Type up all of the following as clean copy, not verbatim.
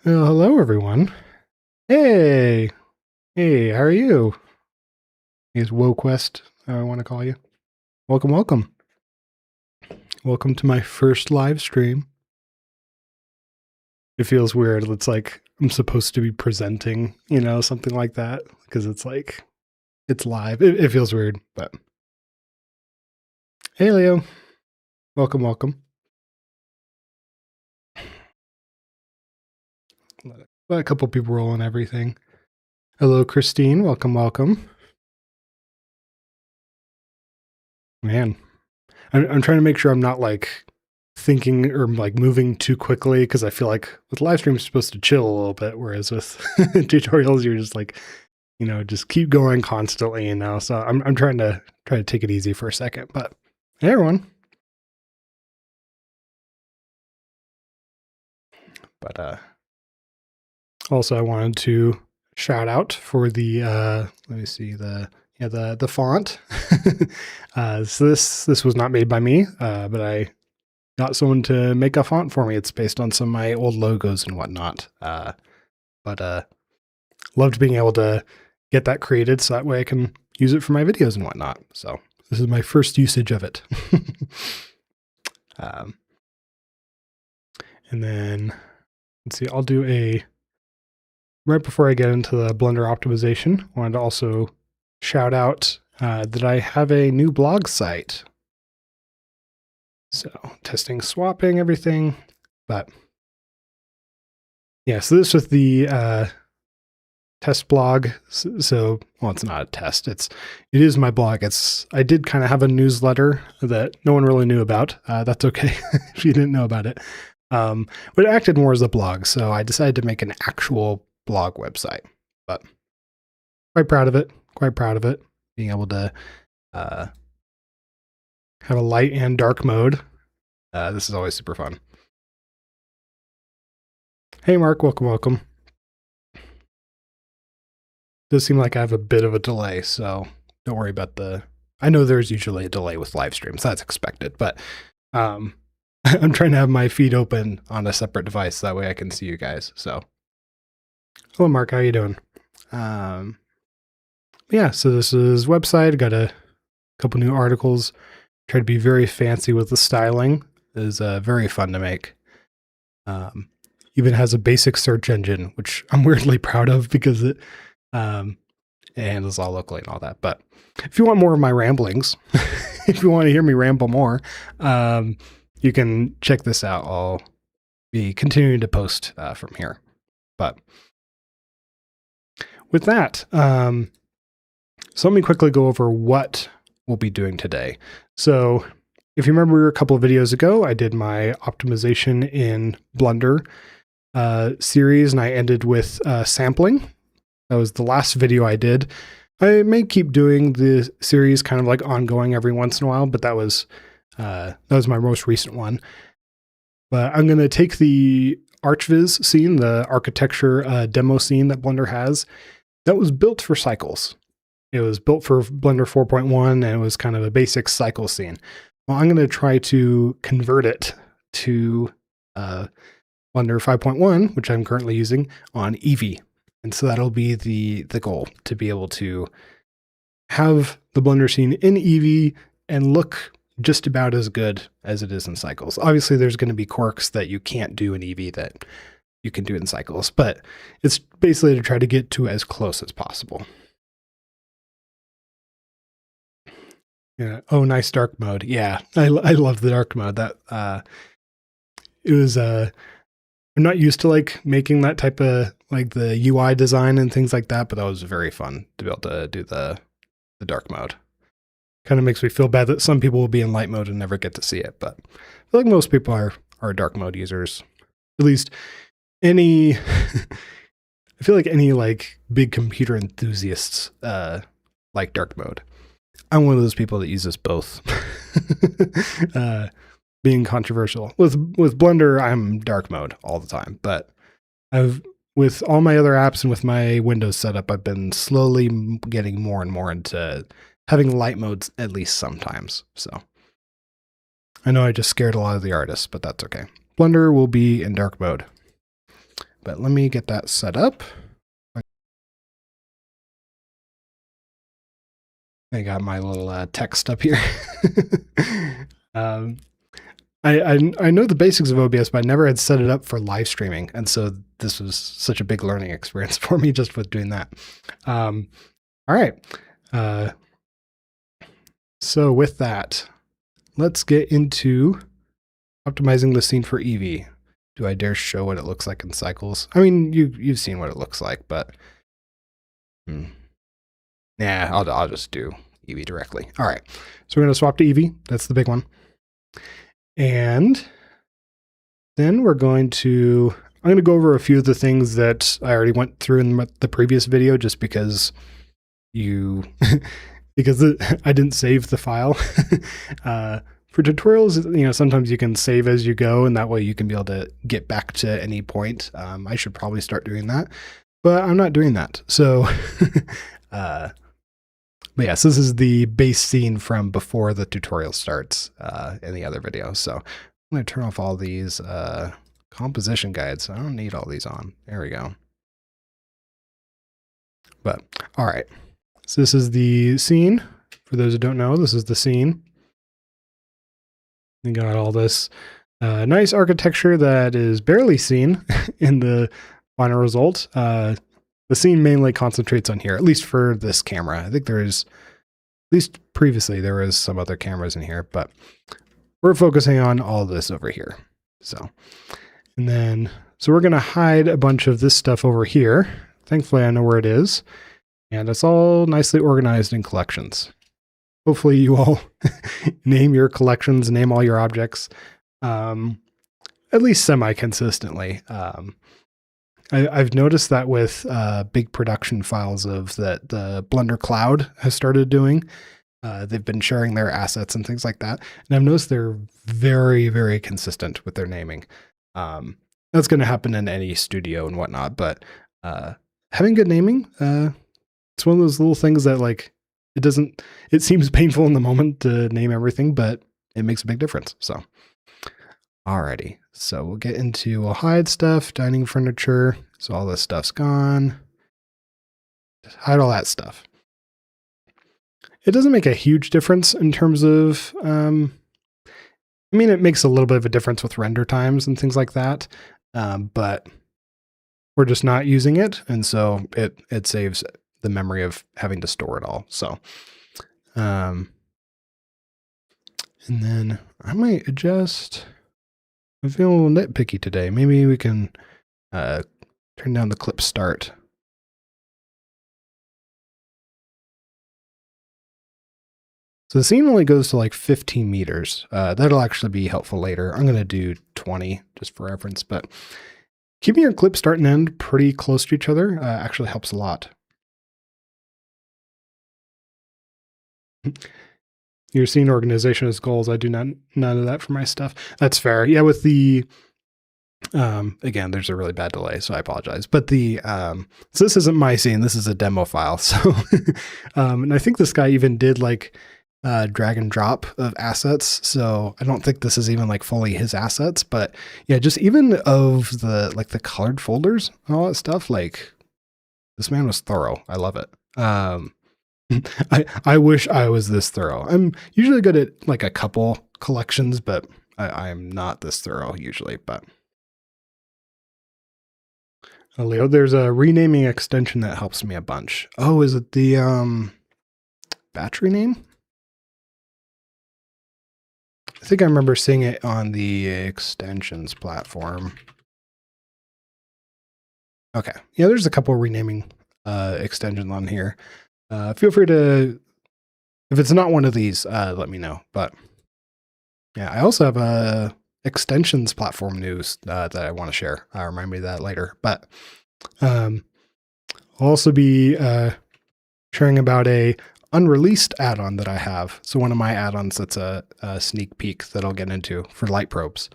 Well, hello, everyone. Hey, hey, how are you? Is WoQuest, I want to call you. Welcome, welcome. Welcome to my first live stream. It feels weird. It's like I'm supposed to be presenting, something like that, because it's like, it's live. It feels weird, but. Hey, Leo. Welcome, welcome. Let a couple people roll on everything. Hello, Christine. Welcome, welcome. Man, I'm trying to make sure I'm not like thinking or like moving too quickly, because I feel like with live streams you're supposed to chill a little bit, whereas with tutorials you're just like, just keep going constantly, So I'm trying to take it easy for a second. But hey, everyone. But also I wanted to shout out for the let me see, the font. So this was not made by me, but I got someone to make a font for me. It's based on some of my old logos and whatnot. But loved being able to get that created so that way I can use it for my videos and whatnot. So this is my first usage of it. And then let's see, I'll do right before I get into the Blender optimization, I wanted to also shout out that I have a new blog site. So testing, swapping, everything. But yeah, so this with the test blog. So, well, it's not a test. It is my blog. I did kind of have a newsletter that no one really knew about. That's okay if you didn't know about it. But it acted more as a blog. So I decided to make an actual blog website, but quite proud of it. Being able to have a light and dark mode. This is always super fun. Hey, Mark, welcome. Does seem like I have a bit of a delay, so don't worry about I know there's usually a delay with live streams. That's expected, but I'm trying to have my feed open on a separate device. That way I can see you guys. So, hello, Mark. How you doing? Yeah, so this is website. Got a couple new articles. Try to be very fancy with the styling. It is very fun to make. Even has a basic search engine, which I'm weirdly proud of because it handles all locally and all that. But if you want more of my ramblings, if you want to hear me ramble more, you can check this out. I'll be continuing to post from here. But with that, so let me quickly go over what we'll be doing today. So if you remember a couple of videos ago, I did my optimization in Blender series, and I ended with sampling. That was the last video I did. I may keep doing the series kind of like ongoing every once in a while, but that was my most recent one. But I'm going to take the archviz scene, the architecture demo scene that Blender has, that was built for cycles. It was built for Blender 4.1, and it was kind of a basic cycle scene. Well, I'm going to try to convert it to Blender 5.1, which I'm currently using on Eevee. And so that'll be the goal, to be able to have the Blender scene in Eevee and look just about as good as it is in cycles. Obviously, there's going to be quirks that you can't do in Eevee that you can do in cycles, but it's basically to try to get to as close as possible. Yeah. Oh, nice dark mode. Yeah, I love the dark mode. That it was I'm not used to like making that type of like the UI design and things like that, but that was very fun to be able to do the dark mode. Kind of makes me feel bad that some people will be in light mode and never get to see it, but I feel like most people are dark mode users. At least any I feel like any like big computer enthusiasts like dark mode. I'm one of those people that uses both. Being controversial. With Blender, I'm dark mode all the time, but with all my other apps and with my Windows setup, I've been slowly getting more and more into having light modes at least sometimes. So I know I just scared a lot of the artists, but that's okay. Blender will be in dark mode. but let me get that set up. I got my little text up here. I know the basics of OBS, but I never had set it up for live streaming. And so this was such a big learning experience for me just with doing that. All right. So with that, let's get into optimizing the scene for Eevee. Do I dare show what it looks like in cycles? I mean, you've seen what it looks like, but yeah, I'll just do Eevee directly. All right. So we're going to swap to Eevee. That's the big one. And then I'm going to go over a few of the things that I already went through in the previous video, just because because I didn't save the file. For tutorials, sometimes you can save as you go, and that way you can be able to get back to any point. I should probably start doing that, but I'm not doing that. So, but yes, this is the base scene from before the tutorial starts in the other video. So I'm going to turn off all these composition guides. I don't need all these on. There we go. But all right. So this is the scene. For those who don't know, this is the scene. We got all this nice architecture that is barely seen in the final result. The scene mainly concentrates on here, at least for this camera. I think there is, at least previously, there was some other cameras in here, but we're focusing on all this over here. So we're going to hide a bunch of this stuff over here. Thankfully, I know where it is. And it's all nicely organized in collections. Hopefully you all name your collections, name all your objects, at least semi-consistently. I've noticed that with big production files of that the Blender Cloud has started doing. They've been sharing their assets and things like that. And I've noticed they're very, very consistent with their naming. That's going to happen in any studio and whatnot, but having good naming, it's one of those little things that it seems painful in the moment to name everything, but it makes a big difference. So, alrighty. So we'll hide stuff, dining furniture. So all this stuff's gone. Just hide all that stuff. It doesn't make a huge difference in terms of, it makes a little bit of a difference with render times and things like that. But we're just not using it. And so it saves the memory of having to store it all. So, and then I might adjust. I'm feeling a little nitpicky today. Maybe we can turn down the clip start. So the scene only goes to like 15 meters. That'll actually be helpful later. I'm going to do 20 just for reference, but keeping your clip start and end pretty close to each other actually helps a lot. Your scene organization is goals. I do none of that for my stuff. That's fair. Yeah, with the again, there's a really bad delay, so I apologize. But so this isn't my scene. This is a demo file. So and I think this guy even did like drag and drop of assets. So I don't think this is even like fully his assets. But yeah, just even of the colored folders and all that stuff. Like this man was thorough. I love it. I wish I was this thorough. I'm usually good at like a couple collections, but I'm not this thorough usually. But Leo, there's a renaming extension that helps me a bunch. Oh, is it the battery name? I think I remember seeing it on the extensions platform. Okay, yeah, there's a couple renaming extensions on here. Feel free to, if it's not one of these, let me know. But yeah, I also have a extensions platform news that I want to share. Remind me of that later. But I'll also be sharing about a unreleased add-on that I have. So one of my add-ons that's a sneak peek that I'll get into for light probes.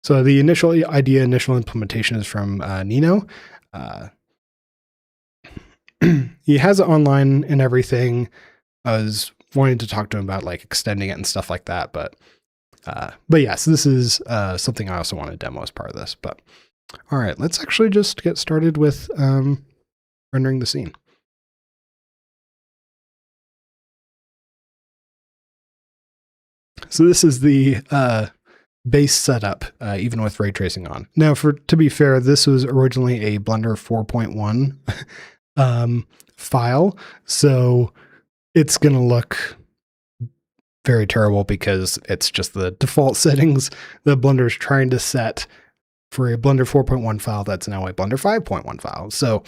So the initial implementation is from Nino. He has it online and everything. I was wanting to talk to him about like extending it and stuff like that, but yes, this is something I also want to demo as part of this. But All right, let's actually just get started with rendering the scene. So this is the base setup, even with ray tracing on. Now, to be fair, this was originally a Blender 4.1 file, so it's going to look very terrible because it's just the default settings that Blender is trying to set for a Blender 4.1 file that's now a Blender 5.1 file. So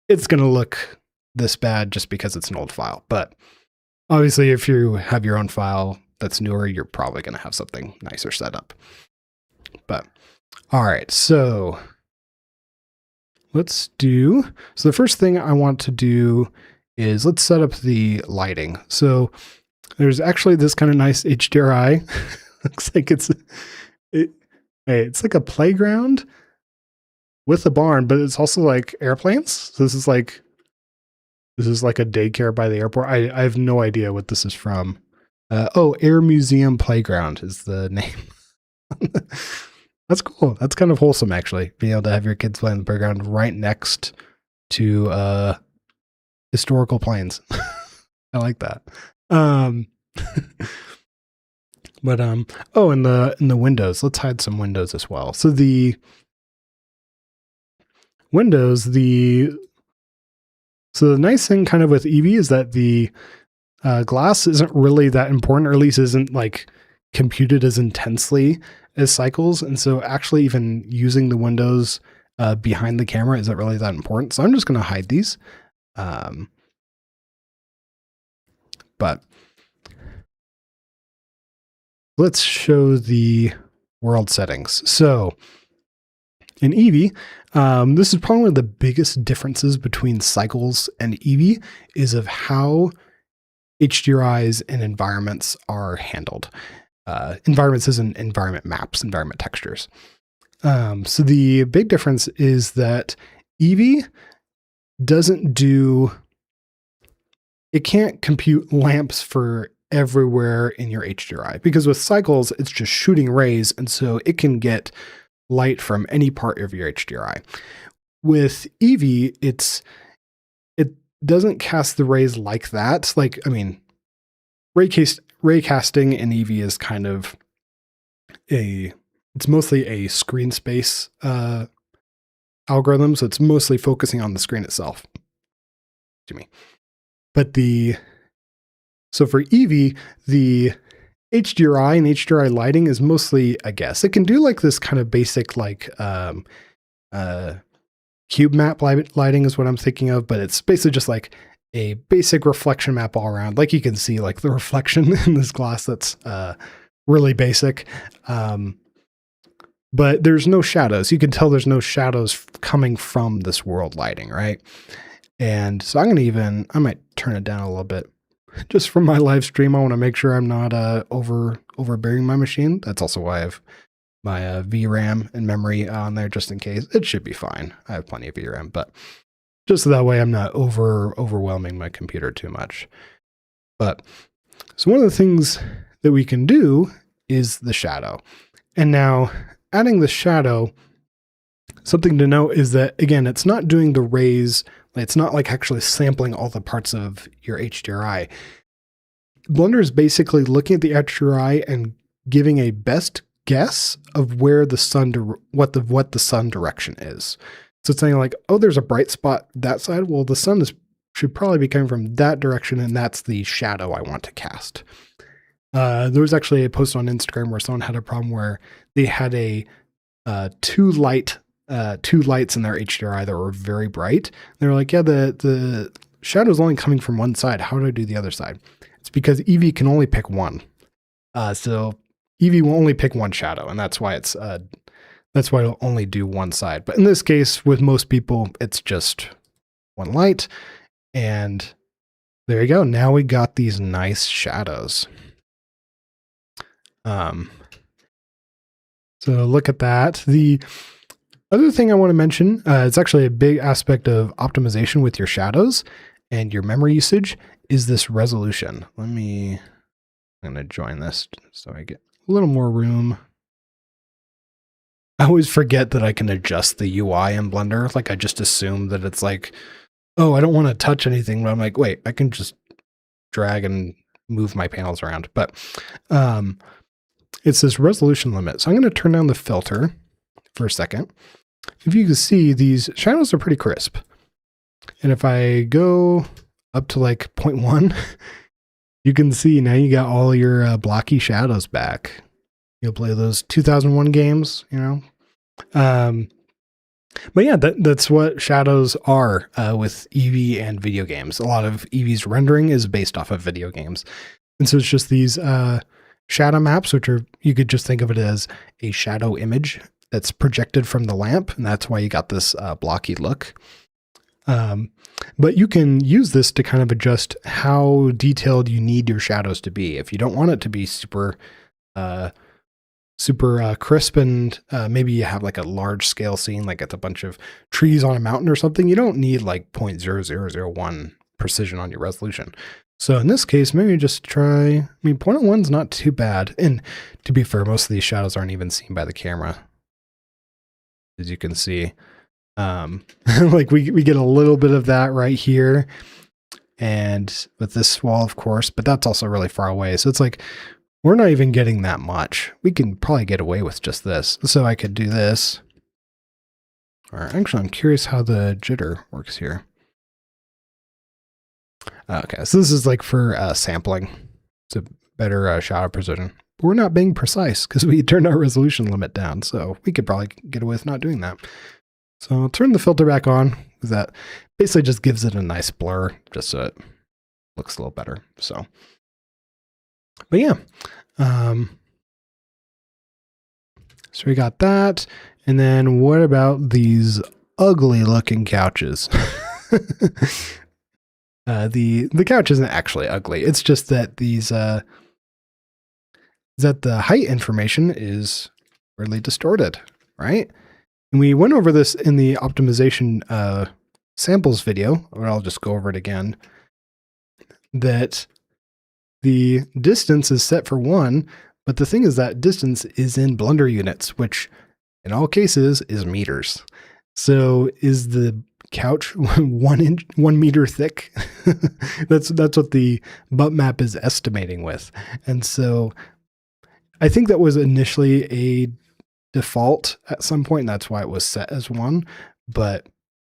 it's going to look this bad just because it's an old file. But obviously, if you have your own file that's newer, you're probably going to have something nicer set up. But all right, so so the first thing I want to do is let's set up the lighting. So there's actually this kind of nice HDRI. Looks like it's like a playground with a barn, but it's also like airplanes. So this is like a daycare by the airport. I have no idea what this is from. Air Museum Playground is the name. That's cool. That's kind of wholesome, actually, being able to have your kids play in the playground right next to historical planes. I like that. But in the windows, let's hide some windows as well. So the windows, so the nice thing kind of with Eevee is that the glass isn't really that important, or at least isn't like computed as intensely as cycles. And so actually even using the windows behind the camera isn't really that important. So I'm just going to hide these. But let's show the world settings. So in Eevee, this is probably one of the biggest differences between cycles and Eevee is of how HDRIs and environments are handled. Environments isn't environment maps, environment textures. So the big difference is that Eevee it can't compute lamps for everywhere in your HDRI, because with cycles, it's just shooting rays, and so it can get light from any part of your HDRI. With Eevee, it doesn't cast the rays like that. Like, I mean, ray casting in Eevee is kind of it's mostly a screen space algorithm, so it's mostly focusing on the screen itself. To me. But so for Eevee, the HDRI and HDRI lighting is mostly a guess. It can do like this kind of basic like cube map lighting is what I'm thinking of, but it's basically just like a basic reflection map all around. Like you can see like the reflection in this glass that's really basic. But there's no shadows. You can tell there's no shadows coming from this world lighting, right? And so I might turn it down a little bit. Just from my live stream, I want to make sure I'm not overbearing my machine. That's also why I have my VRAM and memory on there just in case. It should be fine. I have plenty of VRAM, but just so that way I'm not overwhelming my computer too much. But so one of the things that we can do is the shadow. And now adding the shadow, something to note is that, again, it's not doing the rays. It's not like actually sampling all the parts of your HDRI. Blender is basically looking at the HDRI and giving a best guess of where the sun, what the sun direction is. So it's saying like, oh, there's a bright spot that side. Well, the sun should probably be coming from that direction, and that's the shadow I want to cast. There was actually a post on Instagram where someone had a problem where they had two lights in their HDRI that were very bright. They were like, yeah, the shadow is only coming from one side. How do I do the other side? It's because Eevee can only pick one. So Eevee will only pick one shadow, and that's why it'll only do one side. But in this case, with most people, it's just one light. And there you go. Now we got these nice shadows. So look at that. The other thing I want to mention, it's actually a big aspect of optimization with your shadows and your memory usage, is this resolution. I'm going to join this so I get a little more room. I always forget that I can adjust the UI in Blender. Like I just assume that it's like, oh, I don't want to touch anything, but I'm like, wait, I can just drag and move my panels around. But it's this resolution limit. So I'm going to turn down the filter for a second. If you can see, these shadows are pretty crisp. And if I go up to like 0.1, you can see now you got all your blocky shadows back. You'll play those 2001 games, you know. But yeah, that's what shadows are with Eevee and video games. A lot of Eevee's rendering is based off of video games. And so it's just these shadow maps, which are, you could just think of it as a shadow image that's projected from the lamp. And that's why you got this blocky look. But you can use this to kind of adjust how detailed you need your shadows to be. If you don't want it to be super crisp and maybe you have like a large scale scene, like it's a bunch of trees on a mountain or something, you don't need like 0.0001 precision on your resolution. So in this case, maybe just try, I mean, 0.01 is not too bad. And to be fair, most of these shadows aren't even seen by the camera. As you can see, like we get a little bit of that right here. And with this wall, of course, but that's also really far away. So it's like, we're not even getting that much. We can probably get away with just this. So I could do this. Or actually, I'm curious how the jitter works here. Okay, so this is like for sampling. It's a better shadow precision. But we're not being precise because we turned our resolution limit down. So we could probably get away with not doing that. So I'll turn the filter back on because that basically just gives it a nice blur just so it looks a little better. So. But yeah, so we got that. And then what about these ugly looking couches? The couch isn't actually ugly. It's just that these, that the height information is really distorted, right? And we went over this in the optimization samples video, or I'll just go over it again, that the distance is set for 1, but the thing is that distance is in Blender units, which in all cases is meters. So is the couch 1 meter thick? that's what the butt map is estimating with. And so I think that was initially a default at some point, and that's why it was set as 1, but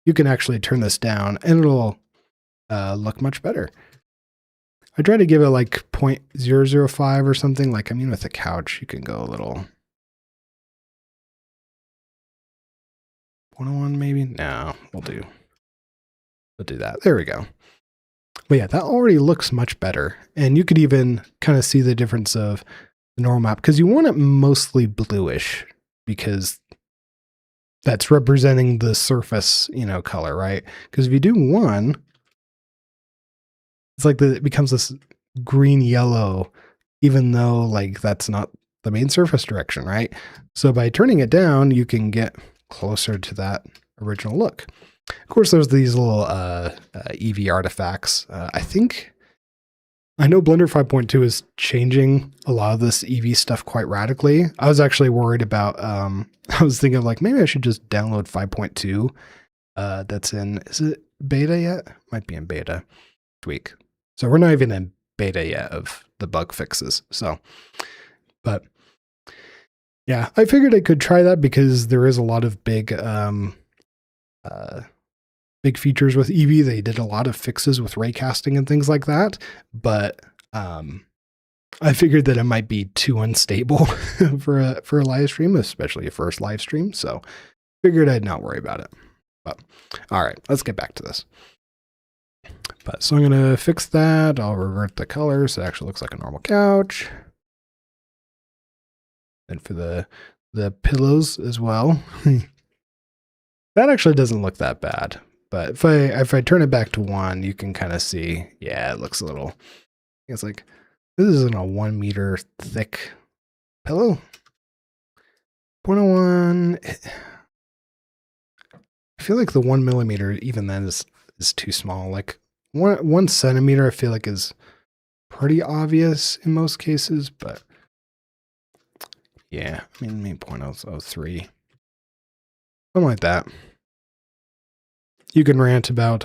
you can actually turn this down and it'll look much better. I try to give it like 0.005 or something. Like, I mean, with the couch, you can go a little 101 maybe. No, we'll do that. There we go. But yeah, that already looks much better. And you could even kind of see the difference of the normal map because you want it mostly bluish because that's representing the surface, you know, color, right? Because if you do 1, it's like it becomes this green yellow, even though like that's not the main surface direction, right? So by turning it down, you can get closer to that original look. Of course, there's these little Eevee artifacts. I know Blender 5.2 is changing a lot of this Eevee stuff quite radically. I was actually worried about, I was thinking of like, maybe I should just download 5.2. That's in, is it beta yet? Might be in beta week. So we're not even in beta yet of the bug fixes. So, but yeah, I figured I could try that because there is a lot of big features with Eevee. They did a lot of fixes with raycasting and things like that. But I figured that it might be too unstable for a live stream, especially a first live stream. So figured I'd not worry about it. But all right, let's get back to this. But so I'm going to fix that. I'll revert the color so it actually looks like a normal couch. And for the pillows as well. That actually doesn't look that bad. But if I turn it back to 1, you can kind of see, yeah, it looks a little, it's like, this isn't a 1 meter thick pillow. 0.01, I feel like the 1 millimeter, even then is too small. Like 1 centimeter, I feel like is pretty obvious in most cases, but yeah, I mean 0.003. something like that. You can rant about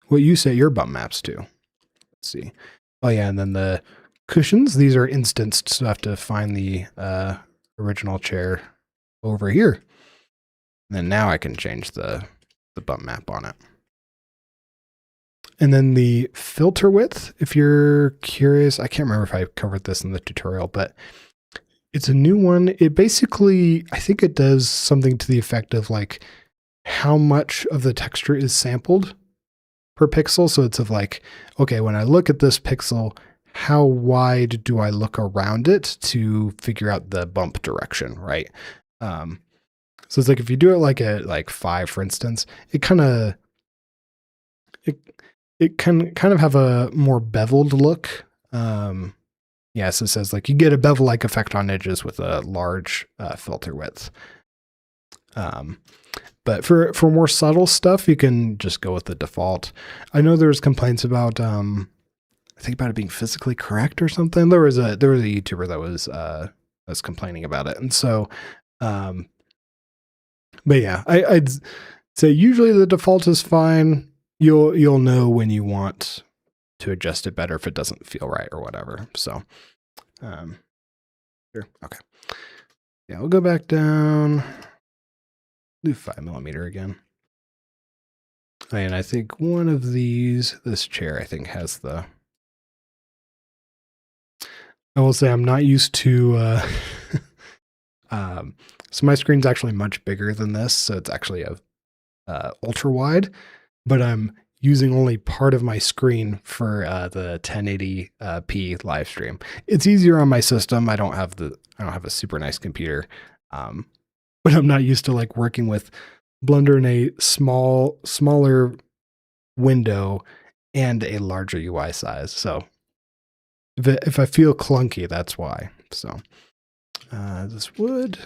what you set your bump maps to. Let's see. Oh yeah, and then the cushions, these are instanced, so I have to find the original chair over here. And then now I can change the bump map on it. And then the filter width, if you're curious, I can't remember if I covered this in the tutorial, but it's a new one. It basically, I think it does something to the effect of like how much of the texture is sampled per pixel. So it's of like, okay, when I look at this pixel, how wide do I look around it to figure out the bump direction, right? So it's like if you do it like at like 5, for instance, it kind of it can kind of have a more beveled look. Yeah, so it says like you get a bevel-like effect on edges with a large filter width. But for more subtle stuff, you can just go with the default. I know there's complaints about I think about it being physically correct or something. There was a YouTuber that was complaining about it, and so but yeah, I'd say usually the default is fine. You'll know when you want to adjust it better if it doesn't feel right or whatever. So sure, okay, yeah, we'll go back down. Do 5mm again. And I think one of these, this chair, I think has the. I will say I'm not used to. So my screen's actually much bigger than this, so it's actually a ultra wide, but I'm using only part of my screen for the 1080p live stream. It's easier on my system. I don't have a super nice computer, but I'm not used to like working with Blender in a smaller window and a larger UI size. So if I feel clunky, that's why. So this wood.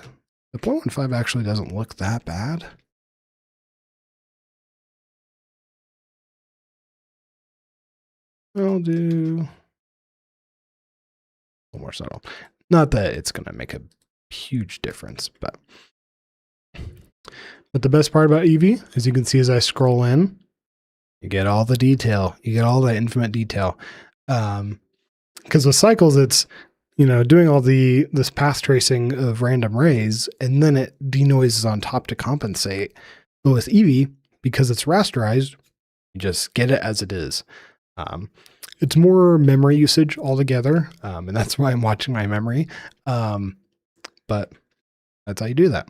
The 0.15 actually doesn't look that bad. I'll do a little more subtle. Not that it's going to make a huge difference, but the best part about Eevee, as you can see as I scroll in, you get all the detail. You get all that infinite detail. Because with cycles, it's doing all this path tracing of random rays, and then it denoises on top to compensate. But with Eevee, because it's rasterized, you just get it as it is. It's more memory usage altogether, and that's why I'm watching my memory. But that's how you do that.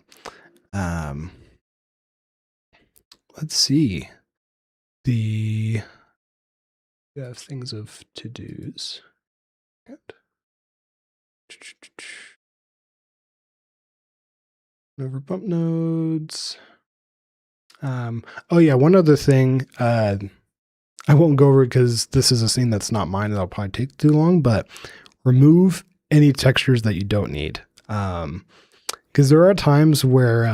Let's see. We have things of to-dos. Over bump nodes. Oh yeah, one other thing. I won't go over because this is a scene that's not mine and that'll probably take too long, but remove any textures that you don't need. Because there are times where,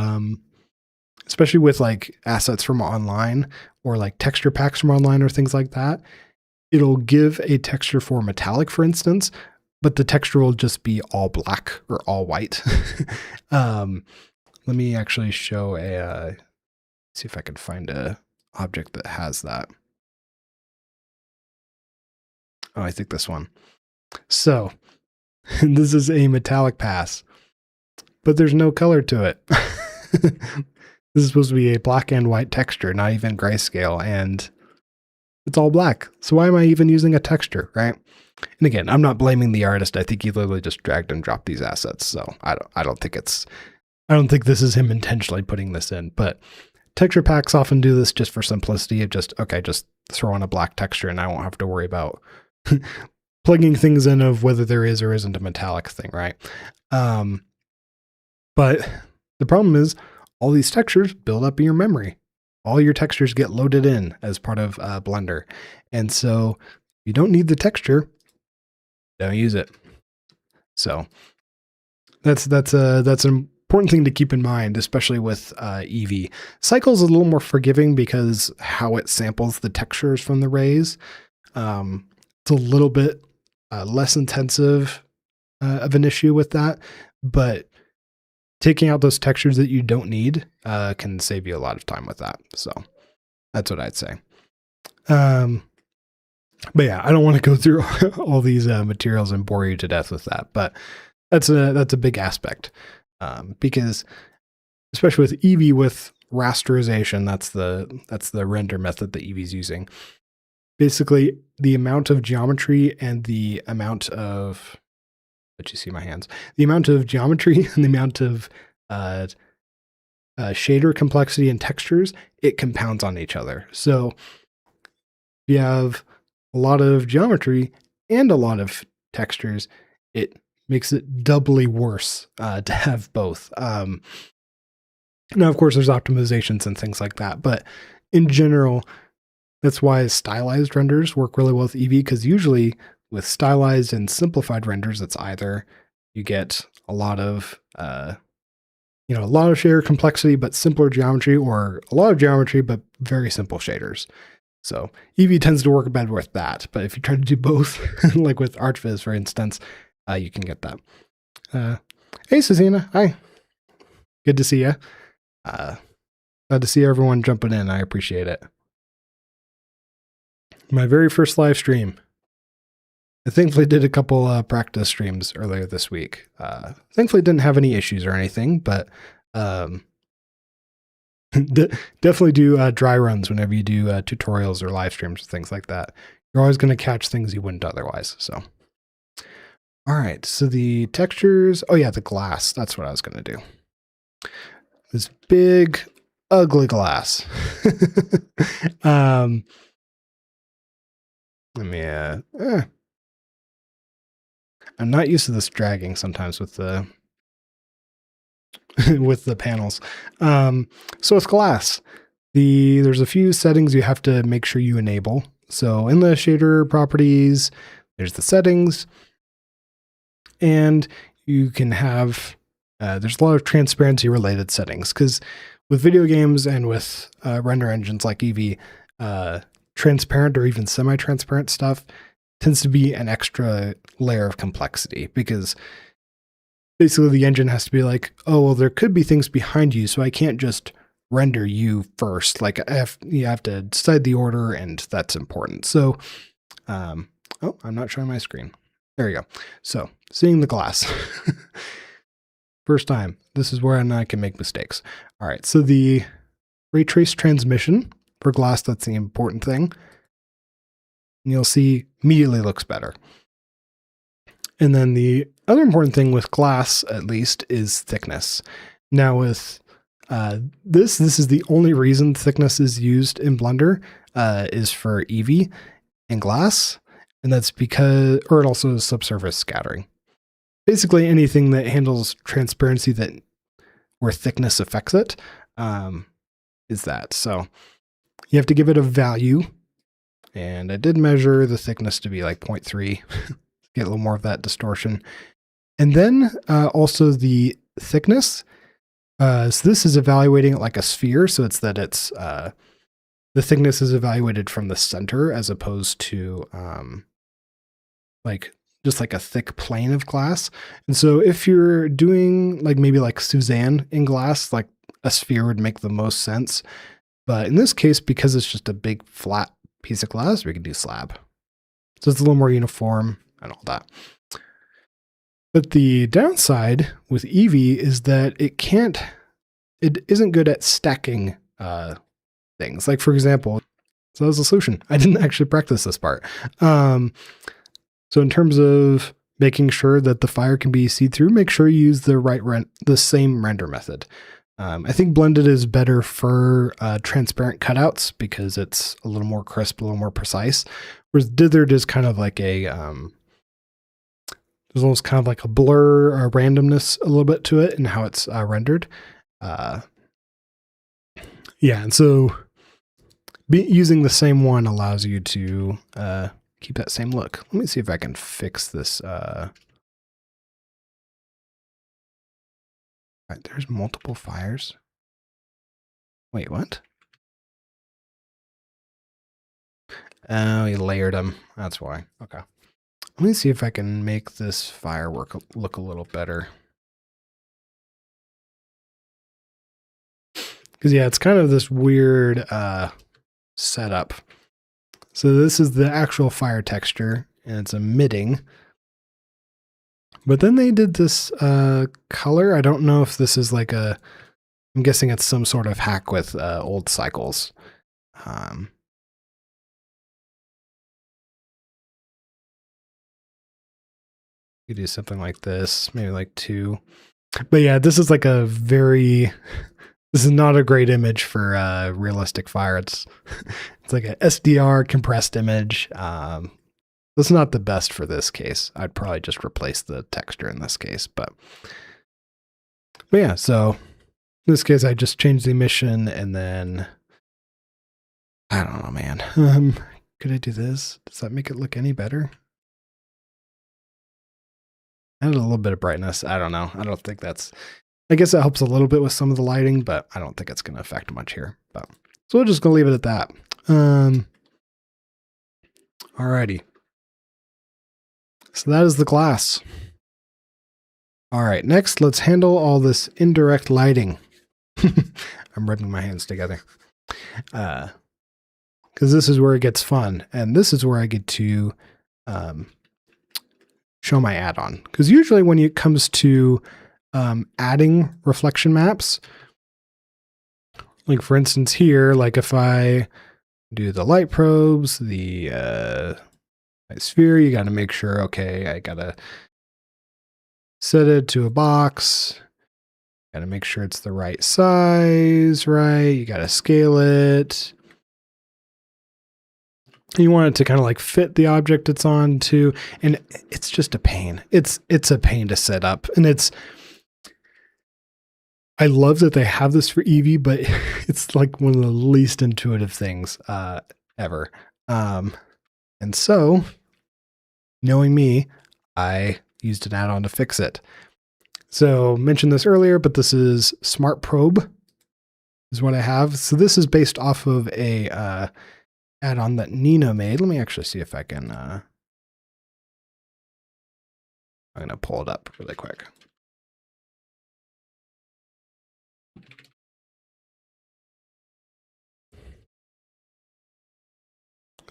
especially with like assets from online or like texture packs from online or things like that, it'll give a texture for metallic, for instance, but the texture will just be all black or all white. Let me actually show see if I can find a object that has that. Oh, I think this one. So this is a metallic pass, but there's no color to it. This is supposed to be a black and white texture, not even grayscale, and it's all black. So why am I even using a texture, right? And again, I'm not blaming the artist. I think he literally just dragged and dropped these assets. So I don't think this is him intentionally putting this in, but texture packs often do this just for simplicity of just throw on a black texture and I won't have to worry about plugging things in of whether there is or isn't a metallic thing, right? But the problem is all these textures build up in your memory. All your textures get loaded in as part of Blender. And so you don't need the texture, don't use it. So that's an important thing to keep in mind, especially with Eevee. Cycle's a little more forgiving because how it samples the textures from the rays. It's a little bit less intensive of an issue with that, but taking out those textures that you don't need can save you a lot of time with that. So that's what I'd say. But yeah, I don't want to go through all these materials and bore you to death with that. But that's a big aspect because especially with Eevee, with rasterization, that's the render method that Eevee's using. Basically, the amount of geometry and the amount of, let you see my hands, the amount of geometry and the amount of shader complexity and textures, it compounds on each other. So you have a lot of geometry and a lot of textures, it makes it doubly worse to have both. Now, of course, there's optimizations and things like that, but in general, that's why stylized renders work really well with Eevee, because usually with stylized and simplified renders, it's either you get a lot of shader complexity but simpler geometry, or a lot of geometry but very simple shaders. So Eevee tends to work better with that, but if you try to do both, like with archviz, for instance, you can get that. Hey, Susina, hi. Good to see you. Glad to see everyone jumping in. I appreciate it. My very first live stream. I thankfully did a couple practice streams earlier this week. Thankfully didn't have any issues or anything, but definitely do dry runs whenever you do tutorials or live streams or things like that. You're always going to catch things you wouldn't otherwise. So, all right. So the textures. Oh yeah, the glass. That's what I was going to do. This big, ugly glass. Let me, I'm not used to this dragging sometimes with the, with the panels. So with glass, there's a few settings you have to make sure you enable. So in the shader properties, there's the settings, and you can have, there's a lot of transparency related settings, because with video games and with render engines like Eevee, transparent or even semi-transparent stuff tends to be an extra layer of complexity, because basically the engine has to be like, oh, well, there could be things behind you, so I can't just render you first. Like you have to decide the order, and that's important. So, oh, I'm not showing my screen. There you go. So seeing the glass. First time. This is where I can make mistakes. All right. So the ray trace transmission for glass, that's the important thing. And you'll see immediately looks better. And then the other important thing with glass, at least, is thickness. Now with this is the only reason thickness is used in Blender is for Eevee and glass. And that's because, or it also is subsurface scattering. Basically anything that handles transparency where thickness affects it is that. So you have to give it a value. And I did measure the thickness to be like 0.3, get a little more of that distortion. And then also the thickness. So this is evaluating it like a sphere. So it's that it's, the thickness is evaluated from the center as opposed to just like a thick plane of glass. And so if you're doing like maybe like Suzanne in glass, like a sphere would make the most sense. But in this case, because it's just a big flat piece of glass, we can do slab. So it's a little more uniform and all that. But the downside with Eevee is that it isn't good at stacking things. Like for example, so that was the solution. I didn't actually practice this part. So in terms of making sure that the fire can be see-through, make sure you use the same render method. I think blended is better for transparent cutouts because it's a little more crisp, a little more precise. Whereas dithered is kind of like a, there's almost kind of like a blur or randomness a little bit to it and how it's rendered. Yeah, and so using the same one allows you to keep that same look. Let me see if I can fix this. Right, there's multiple fires. Wait, what? Oh, you layered them. That's why. Okay. Let me see if I can make this firework look a little better. Because yeah, it's kind of this weird setup. So this is the actual fire texture, and it's emitting. But then they did this color. I don't know if this is like a, I'm guessing it's some sort of hack with old cycles. You do something like this, maybe like 2. But yeah, this is like a very, this is not a great image for realistic fire. It's like a SDR compressed image. That's not the best for this case. I'd probably just replace the texture in this case. But yeah, so in this case, I just changed the emission and then, I don't know, man. Could I do this? Does that make it look any better? Add a little bit of brightness. I don't know. I don't think that's, I guess it helps a little bit with some of the lighting, but I don't think it's going to affect much here. But so we're just going to leave it at that. Alrighty. So that is the glass. All right, next let's handle all this indirect lighting. I'm rubbing my hands together. Because this is where it gets fun. And this is where I get to show my add-on. Because usually when it comes to adding reflection maps, like for instance here, like if I do the light probes, the sphere, you got to make sure, okay, I got to set it to a box. Got to make sure it's the right size, right? You got to scale it. You want it to kind of like fit the object it's on too. And it's just a pain. It's a pain to set up. And I love that they have this for Eevee, but it's like one of the least intuitive things ever. And so, knowing me, I used an add-on to fix it. So mentioned this earlier, but this is Smart Probe is what I have. So this is based off of a add-on that Nina made. Let me actually see if I can, I'm going to pull it up really quick.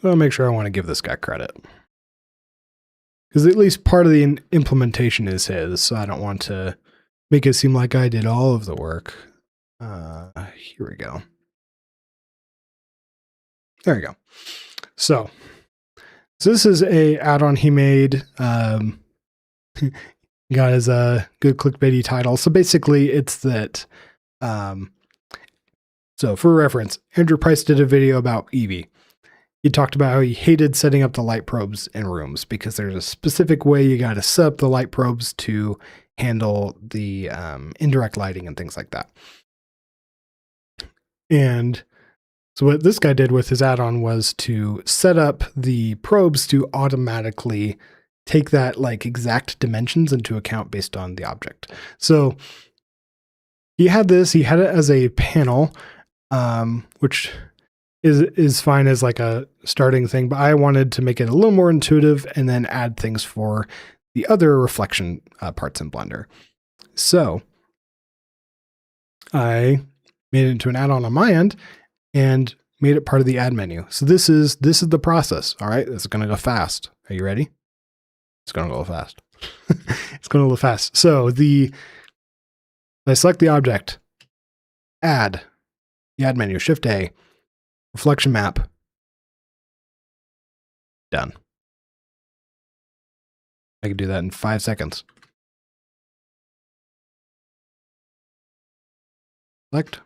I'll make sure I want to give this guy credit. Because at least part of the implementation is his, so I don't want to make it seem like I did all of the work. Here we go. There we go. So this is a add-on he made. Got his good clickbaity title. So basically it's that, so for reference, Andrew Price did a video about Eevee. He talked about how he hated setting up the light probes in rooms because there's a specific way you got to set up the light probes to handle the indirect lighting and things like that. And so what this guy did with his add-on was to set up the probes to automatically take that like exact dimensions into account based on the object. So he had it as a panel, which is fine as like a starting thing, but I wanted to make it a little more intuitive and then add things for the other reflection parts in Blender. So I made it into an add-on on my end and made it part of the add menu. So this is the process. All right, this is going to go fast. Are you ready? It's going to go fast. It's going to go fast. So I select the object, add, the add menu, Shift A, reflection map, done. I can do that in 5 seconds. Select.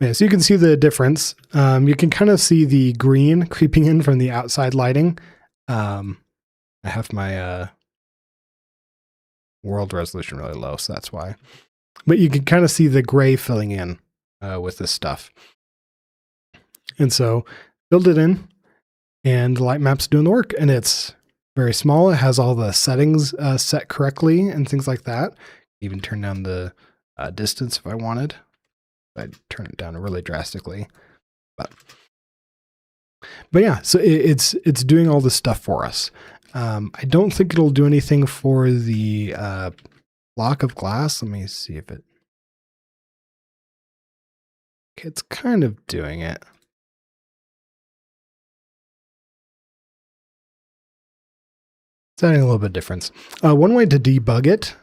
Yeah, so you can see the difference. You can kind of see the green creeping in from the outside lighting. I have my world resolution really low, so that's why. But you can kind of see the gray filling in with this stuff. And so build it in, and the light map's doing the work. And it's very small. It has all the settings set correctly and things like that. Even turn down the distance if I wanted. I'd turn it down really drastically. But yeah, so it's doing all this stuff for us. I don't think it'll do anything for the block of glass. Let me see if it's kind of doing it. It's adding a little bit of difference. One way to debug it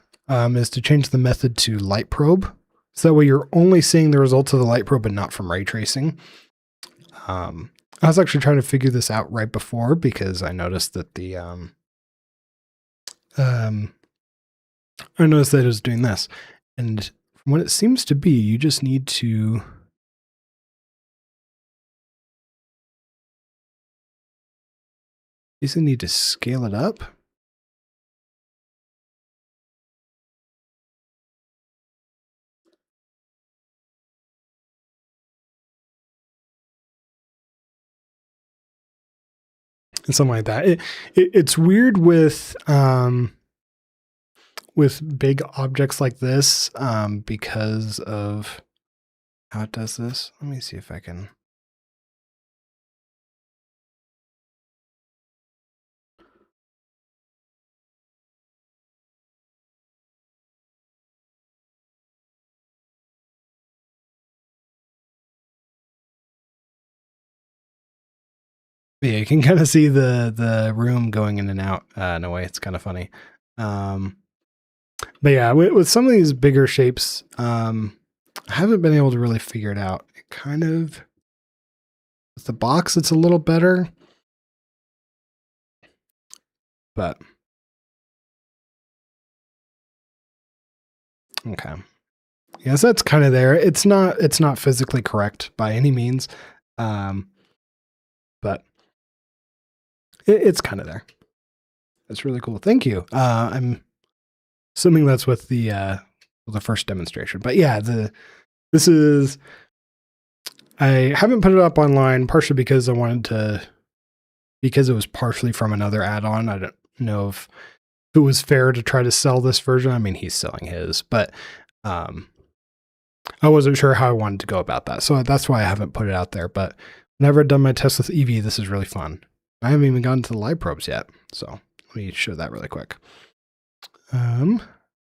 is to change the method to light probe. So that way you're only seeing the results of the light probe and not from ray tracing. I was actually trying to figure this out right before because I noticed that I noticed that it was doing this. And from what it seems to be, you just need to scale it up. And something like that. It's weird with big objects like this because of how it does this. Let me see if I can. Yeah, you can kind of see the room going in and out in a way. It's kind of funny. But yeah, with some of these bigger shapes, I haven't been able to really figure it out. It kind of, with the box, it's a little better. But, okay. Yes, that's kind of there. It's not physically correct by any means. But it's kind of there. That's really cool. Thank you. I'm assuming that's with the first demonstration. But yeah, this is, I haven't put it up online partially because I wanted to, because it was partially from another add-on. I don't know if it was fair to try to sell this version. I mean, he's selling his, but I wasn't sure how I wanted to go about that. So that's why I haven't put it out there. But whenever I've done my test with Eevee, this is really fun. I haven't even gotten to the light probes yet. So let me show that really quick. Yeah,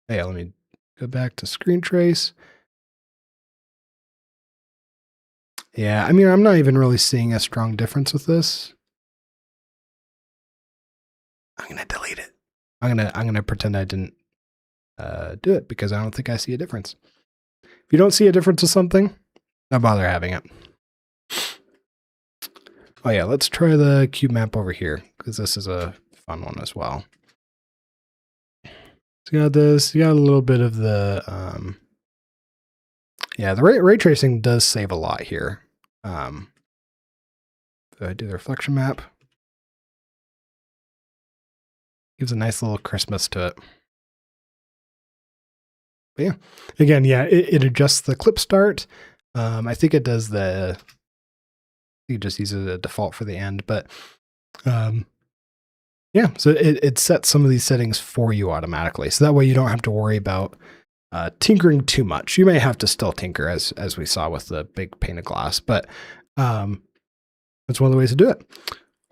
let me go back to screen trace. Yeah, I mean, I'm not even really seeing a strong difference with this. I'm gonna delete it. I'm gonna pretend I didn't do it because I don't think I see a difference. If you don't see a difference with something, don't bother having it. Oh yeah, let's try the cube map over here because this is a fun one as well. So you got this, you got a little bit of the, yeah, the ray tracing does save a lot here. So I do the reflection map. Gives a nice little crispness to it. But yeah, again, yeah, it adjusts the clip start. I think it does the, you just use a default for the end, but yeah, so it sets some of these settings for you automatically. So that way you don't have to worry about tinkering too much. You may have to still tinker as we saw with the big pane of glass, but that's one of the ways to do it.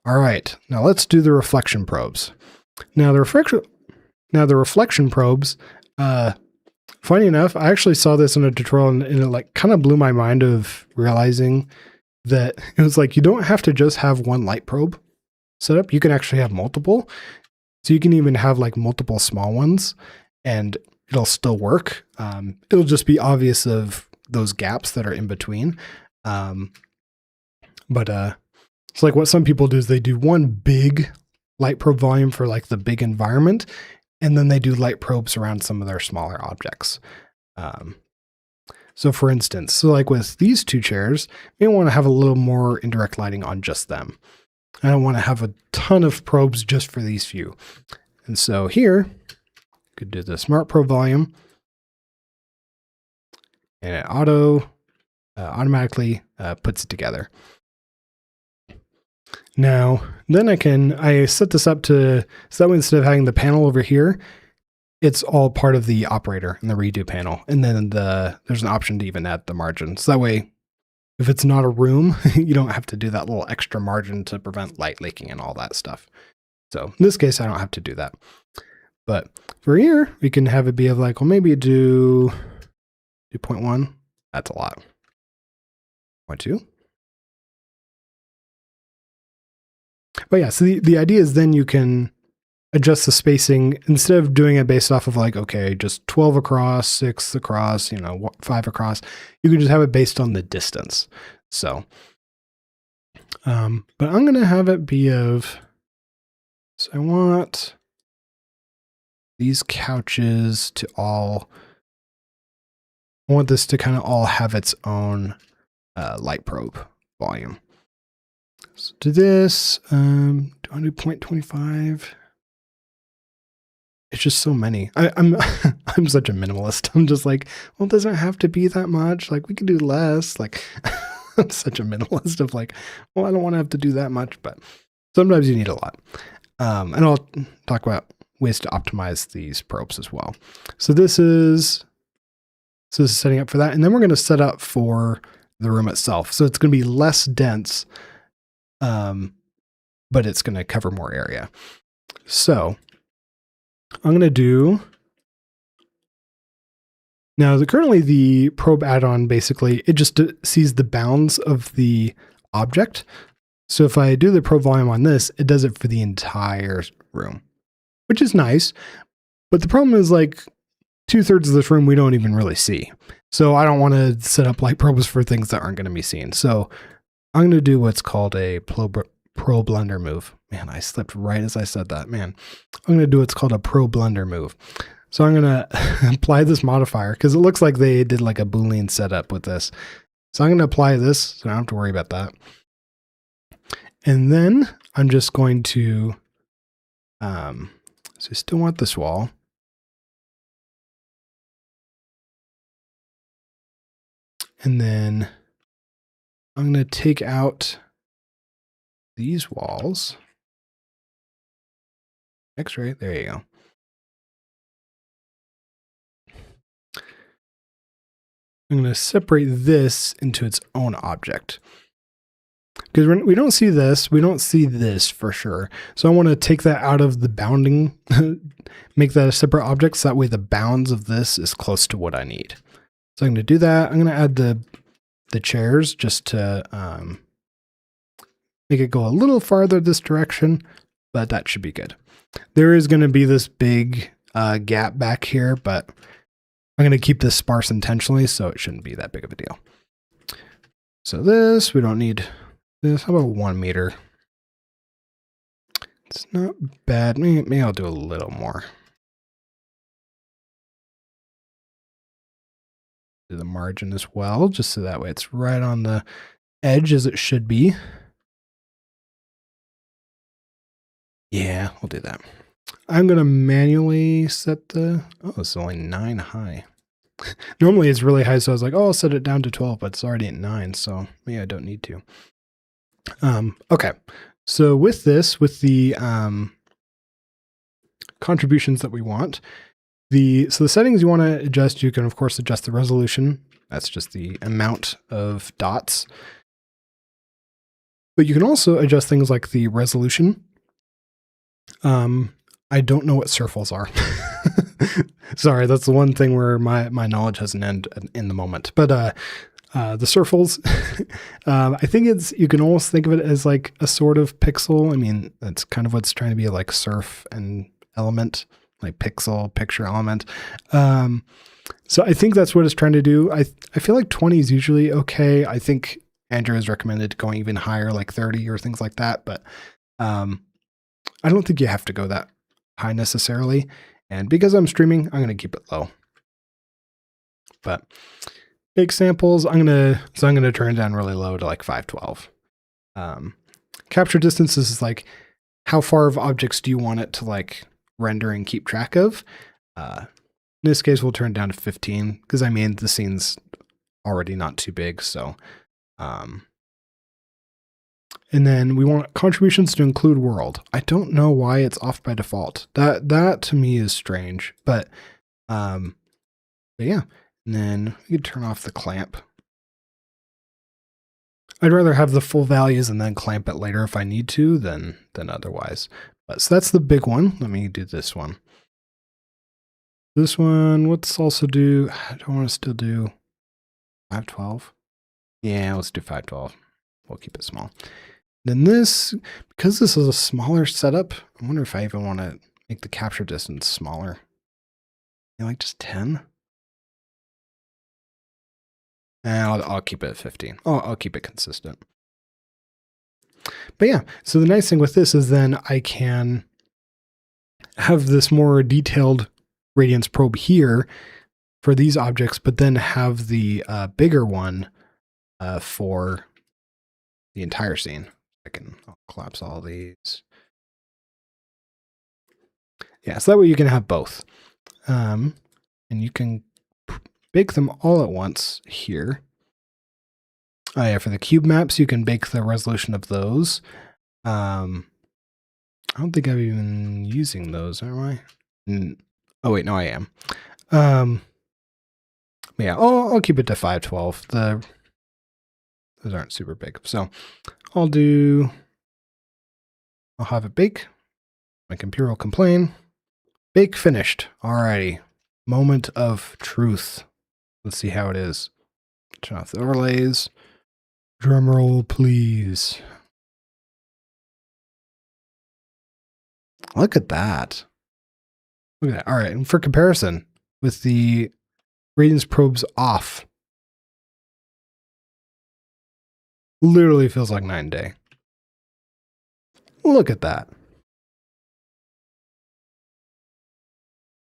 All right, now let's do the reflection probes. Now the reflection probes, funny enough, I actually saw this in a tutorial and it like kind of blew my mind of realizing that it was like, you don't have to just have one light probe set up. You can actually have multiple. So you can even have like multiple small ones and it'll still work. It'll just be obvious of those gaps that are in between. But it's like what some people do is they do one big light probe volume for like the big environment, and then they do light probes around some of their smaller objects. So for instance, so like with these two chairs, we want to have a little more indirect lighting on just them. I don't want to have a ton of probes just for these few. And so here, could do the smart probe volume, and it automatically puts it together. Now, then I set this up to, so that way instead of having the panel over here, it's all part of the operator and the redo panel. And then there's an option to even add the margin. So that way, if it's not a room, you don't have to do that little extra margin to prevent light leaking and all that stuff. So in this case, I don't have to do that. But for here, we can have it be of like, well, maybe do 0.1. That's a lot. 0.2. But yeah, so the idea is then you can adjust the spacing instead of doing it based off of like, okay, just 12 across, 6 across, 5 across. You can just have it based on the distance. So, but I'm going to have it be of, so I want these couches to all, I want this to kind of all have its own light probe volume. So to this, do I do 0.25? It's just so many. I'm I'm such a minimalist. I'm just like, well, it doesn't have to be that much. Like we could do less. Like I'm such a minimalist of like, well, I don't want to have to do that much, but sometimes you need a lot. And I'll talk about ways to optimize these probes as well. So this is setting up for that. And then we're going to set up for the room itself. So it's going to be less dense, but it's going to cover more area. So I'm going to do, now currently the probe add-on, basically, it just sees the bounds of the object. So if I do the probe volume on this, it does it for the entire room, which is nice. But the problem is like 2/3 of this room we don't even really see. So I don't want to set up light probes for things that aren't going to be seen. So I'm going to do what's called a pro blender move. Man, I slipped right as I said that, man. I'm going to do what's called a pro blender move. So I'm going to apply this modifier because it looks like they did like a Boolean setup with this. So I'm going to apply this, so I don't have to worry about that. And then I'm just going to, so I still want this wall. And then I'm going to take out these walls. X-ray, there you go. I'm going to separate this into its own object. Because we don't see this, we don't see this for sure. So I want to take that out of the bounding, make that a separate object, so that way the bounds of this is close to what I need. So I'm going to do that. I'm going to add the chairs just to make it go a little farther this direction, but that should be good. There is going to be this big gap back here, but I'm going to keep this sparse intentionally, so it shouldn't be that big of a deal. So this, we don't need this. How about 1 meter? It's not bad. Maybe I'll do a little more. Do the margin as well, just so that way it's right on the edge as it should be. Yeah, we'll do that. I'm going to manually set the, oh, it's only 9 high. Normally it's really high, so I was like, oh, I'll set it down to 12, but it's already at 9, so maybe I don't need to. Okay, so with this, with the contributions that we want, so the settings you want to adjust, you can of course adjust the resolution. That's just the amount of dots. But you can also adjust things like the resolution. I don't know what circles are. Sorry, that's the one thing where my knowledge has an end in the moment. But the circles, I think you can almost think of it as like a sort of pixel. I mean, that's kind of what's trying to be like surf and element, like pixel, picture element. So I think that's what it's trying to do. I feel like 20 is usually okay. I think Andrew has recommended going even higher, like 30 or things like that. But I don't think you have to go that high necessarily. And because I'm streaming, I'm going to keep it low. But big samples, I'm going to turn it down really low to like 512. Capture distance is like how far of objects do you want it to like render and keep track of. In this case, we'll turn it down to 15 because I mean the scene's already not too big. So, and then we want contributions to include world. I don't know why it's off by default. That to me is strange, but yeah. And then we could turn off the clamp. I'd rather have the full values and then clamp it later if I need to than otherwise. But so that's the big one. Let me do this one. This one, let's also do, I don't want to still do 512. Yeah, let's do 512. We'll keep it small. Then this, because this is a smaller setup, I wonder if I even want to make the capture distance smaller. Yeah, like just 10? And I'll keep it at 15. I'll keep it consistent. But yeah, so the nice thing with this is then I can have this more detailed radiance probe here for these objects, but then have the bigger one for the entire scene. I'll collapse all these. Yeah, so that way you can have both. And you can bake them all at once here. Oh yeah, for the cube maps, you can bake the resolution of those. I don't think I'm even using those, am I? Oh wait, no, I am. Yeah, I'll keep it to 512. Those aren't super big, so I'll have it bake. My computer will complain. Bake finished. Alrighty. Moment of truth. Let's see how it is. Turn off the overlays. Drum roll, please. Look at that. Look at that. All right. And for comparison, with the radiance probes off, literally feels like 9 day. Look at that.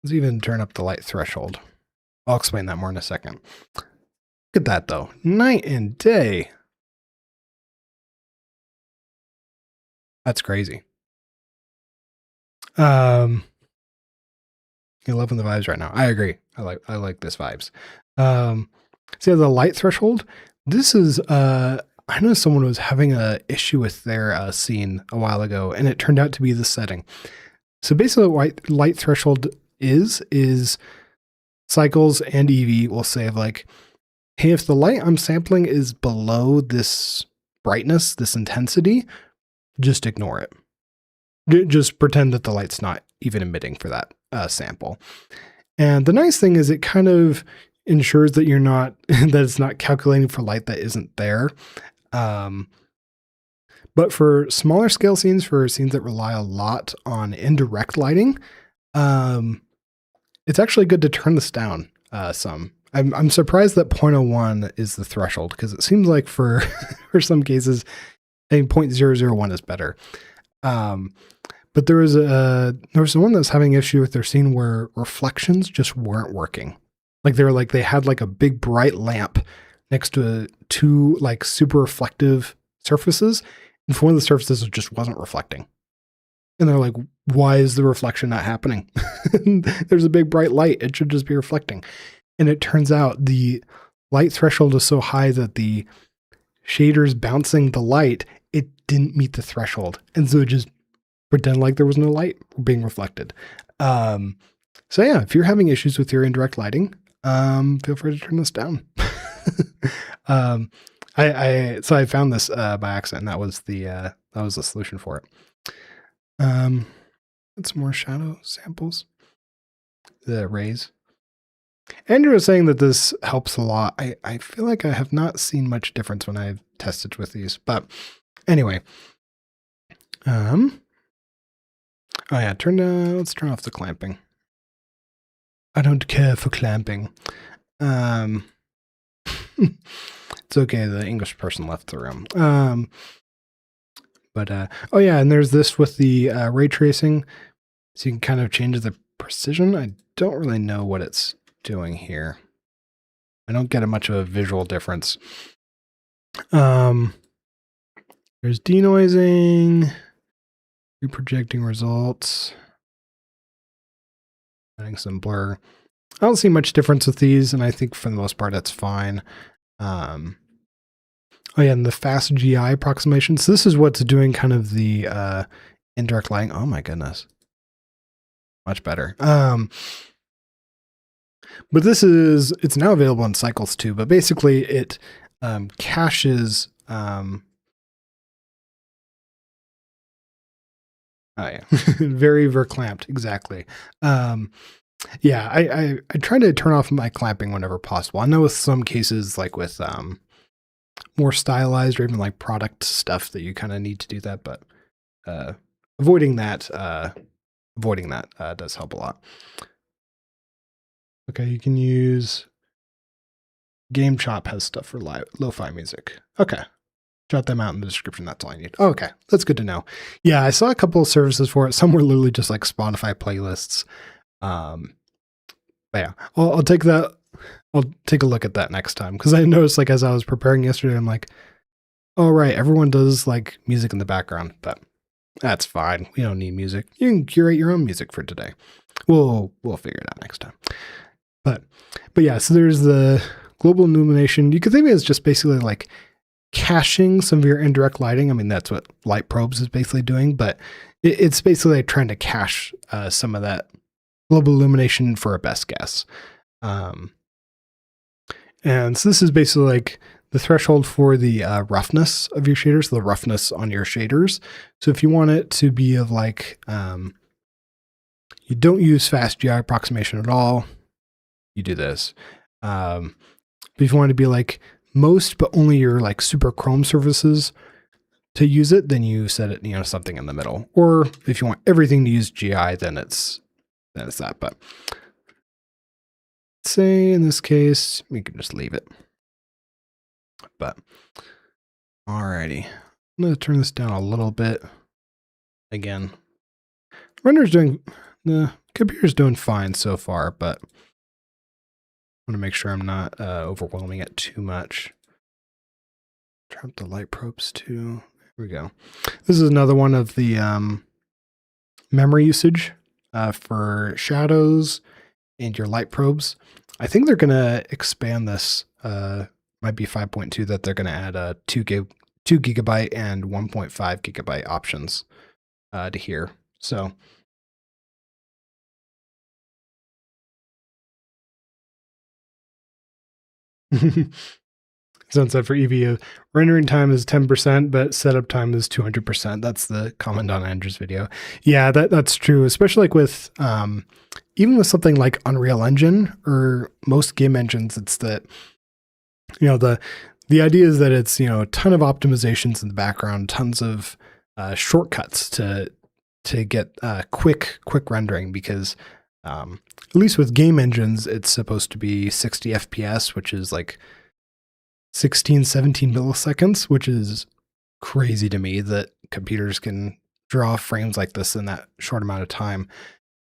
Let's even turn up the light threshold. I'll explain that more in a second. Look at that though. Night and day. That's crazy. You're loving the vibes right now. I agree. I like this vibes. See the light threshold. This is I know someone was having a issue with their scene a while ago, and it turned out to be the setting. So basically, what light threshold is Cycles and Eevee will say like, hey, if the light I'm sampling is below this brightness, this intensity, just ignore it. Just pretend that the light's not even emitting for that sample. And the nice thing is it kind of ensures that you're not, that it's not calculating for light that isn't there. But for smaller scale scenes, for scenes that rely a lot on indirect lighting, it's actually good to turn this down some. I'm surprised that 0.01 is the threshold, because it seems like for for some cases, I think 0.001 is better. But there was someone that's having an issue with their scene where reflections just weren't working. Like they had like a big bright lamp next to two like super reflective surfaces, and for one of the surfaces it just wasn't reflecting. And they're like, why is the reflection not happening? There's a big bright light. It should just be reflecting. And it turns out the light threshold is so high that the shaders bouncing the light, it didn't meet the threshold. And so it just pretend like there was no light being reflected. So yeah, if you're having issues with your indirect lighting, feel free to turn this down. I found this by accident. That was the solution for it. Let's more shadow samples. The rays. Andrew was saying that this helps a lot. I feel like I have not seen much difference when I've tested with these, but anyway. Oh yeah, let's turn off the clamping. I don't care for clamping. It's okay, the English person left the room. Oh yeah, and there's this with the ray tracing, so you can kind of change the precision. I don't really know what it's doing here. I don't get much of a visual difference. There's denoising, reprojecting results, adding some blur. I don't see much difference with these, and I think for the most part that's fine. Oh yeah, and the fast GI approximation. So this is what's doing kind of the indirect lighting. Oh my goodness. Much better. But it's now available in Cycles too, but basically it caches, oh yeah, very verclamped, exactly. Yeah, I try to turn off my clamping whenever possible. I know with some cases, like with more stylized or even like product stuff, that you kind of need to do that, but uh, avoiding that does help a lot. Okay, you can use Game Chop has stuff for lo-fi music. Okay. Jot them out in the description. That's all I need. Oh, okay. That's good to know. Yeah, I saw a couple of services for it. Some were literally just like Spotify playlists. But yeah, I'll take that. I'll take a look at that next time. Because I noticed, like, as I was preparing yesterday, I'm like, oh, right, everyone does like music in the background, but that's fine. We don't need music. You can curate your own music for today. We'll figure it out next time. But yeah, so there's the global illumination. You could think of it as just basically like caching some of your indirect lighting. I mean, that's what light probes is basically doing, but it's basically like trying to cache some of that global illumination for a best guess. And so this is basically like the threshold for the roughness of your shaders, the roughness on your shaders. So if you want it to be of like, you don't use fast GI approximation at all, you do this. But if you want it to be like most, but only your like super chrome surfaces to use it, then you set it, something in the middle. Or if you want everything to use GI, then it's that. But say in this case, we can just leave it. But alrighty, I'm going to turn this down a little bit. Again, the computer's doing fine so far, but I want to make sure I'm not overwhelming it too much. Turn up the light probes too. Here we go. This is another one of the memory usage for shadows and your light probes. I think they're going to expand this. Might be 5.2 that they're going to add a 2 gigabyte and 1.5 gigabyte options to here. So sounds said for Eevee, rendering time is 10%, but setup time is 200%. That's the comment on Andrew's video. Yeah, that's true, especially like with even with something like Unreal Engine or most game engines. It's that the idea is that it's a ton of optimizations in the background, tons of shortcuts to get quick rendering, because at least with game engines, it's supposed to be 60 FPS, which is like 16, 17 milliseconds, which is crazy to me that computers can draw frames like this in that short amount of time.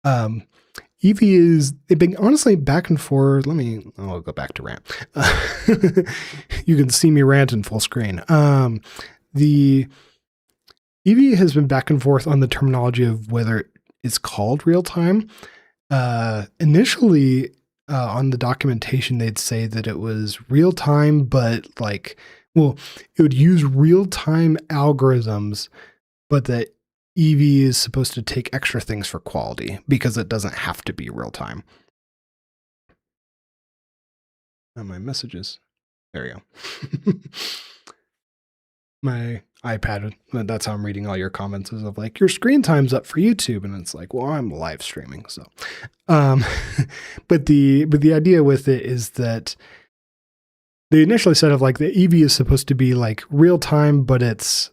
Eevee they've been honestly back and forth. I'll go back to rant. You can see me rant in full screen. The Eevee has been back and forth on the terminology of whether it's called real time. Initially, on the documentation, they'd say that it was real time, but it would use real time algorithms, but that Eevee is supposed to take extra things for quality because it doesn't have to be real time. Oh, my messages. There you go. My iPad, that's how I'm reading all your comments, is of like, your screen time's up for YouTube. And it's like, well, I'm live streaming. So, but the idea with it is that they initially said of like the Eevee is supposed to be like real time, but it's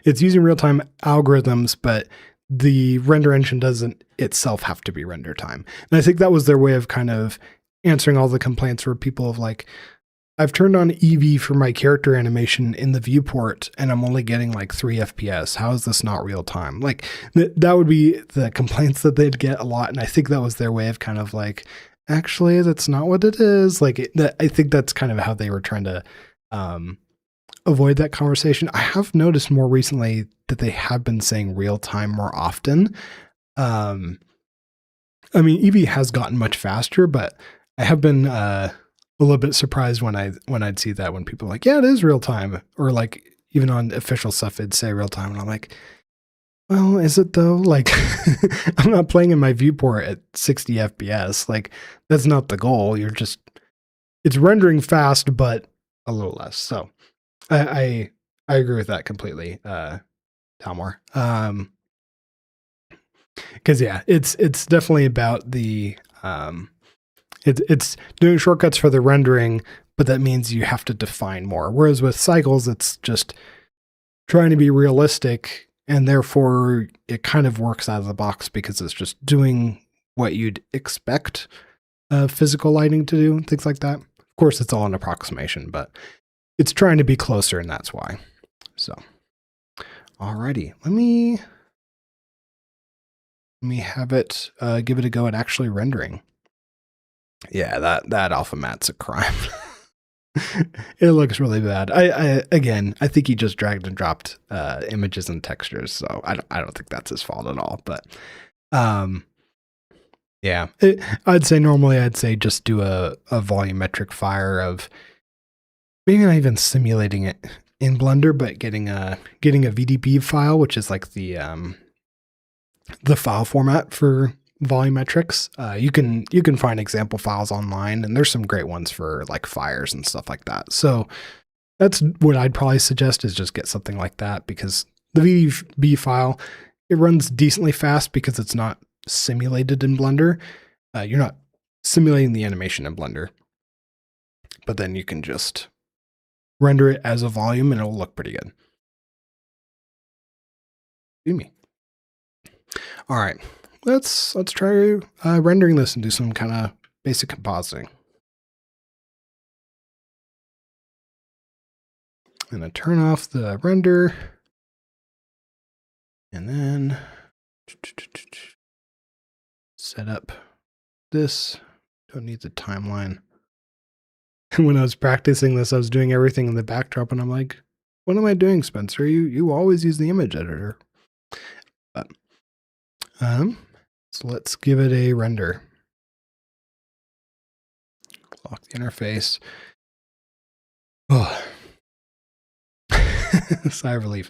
using real time algorithms, but the render engine doesn't itself have to be render time. And I think that was their way of kind of answering all the complaints for people of like, I've turned on Eevee for my character animation in the viewport and I'm only getting like 3 FPS. How is this not real time? Like that would be the complaints that they'd get a lot. And I think that was their way of kind of like, actually, that's not what it is. Like I think that's kind of how they were trying to avoid that conversation. I have noticed more recently that they have been saying real time more often. I mean, Eevee has gotten much faster, but I have been a little bit surprised when I'd see that, when people are like, yeah, it is real time, or like even on official stuff, it'd say real time. And I'm like, well, is it though? Like, I'm not playing in my viewport at 60 FPS. Like, that's not the goal. It's rendering fast, but a little less. So I agree with that completely, Talmor. Because yeah, it's definitely about the it's doing shortcuts for the rendering, but that means you have to define more. Whereas with cycles, it's just trying to be realistic, and therefore it kind of works out of the box because it's just doing what you'd expect physical lighting to do, things like that. Of course, it's all an approximation, but it's trying to be closer, and that's why. So, alrighty, let me have it give it a go at actually rendering. Yeah, that alpha mat's a crime. It looks really bad. I think he just dragged and dropped images and textures, so I don't think that's his fault at all. But yeah, I'd say just do a volumetric fire of maybe not even simulating it in Blender, but getting a VDP file, which is like the file format for volumetrics. You can find example files online, and there's some great ones for like fires and stuff like that. So that's what I'd probably suggest, is just get something like that, because the VDB file, it runs decently fast because it's not simulated in Blender. You're not simulating the animation in Blender, but then you can just render it as a volume and it'll look pretty good. Excuse me. All right, let's try rendering this and do some kind of basic compositing. I'm gonna turn off the render, and then set up this. Don't need the timeline. When I was practicing this, I was doing everything in the backdrop, and I'm like, what am I doing, Spencer? You always use the image editor. But so let's give it a render. Lock the interface. Oh. Sigh of relief.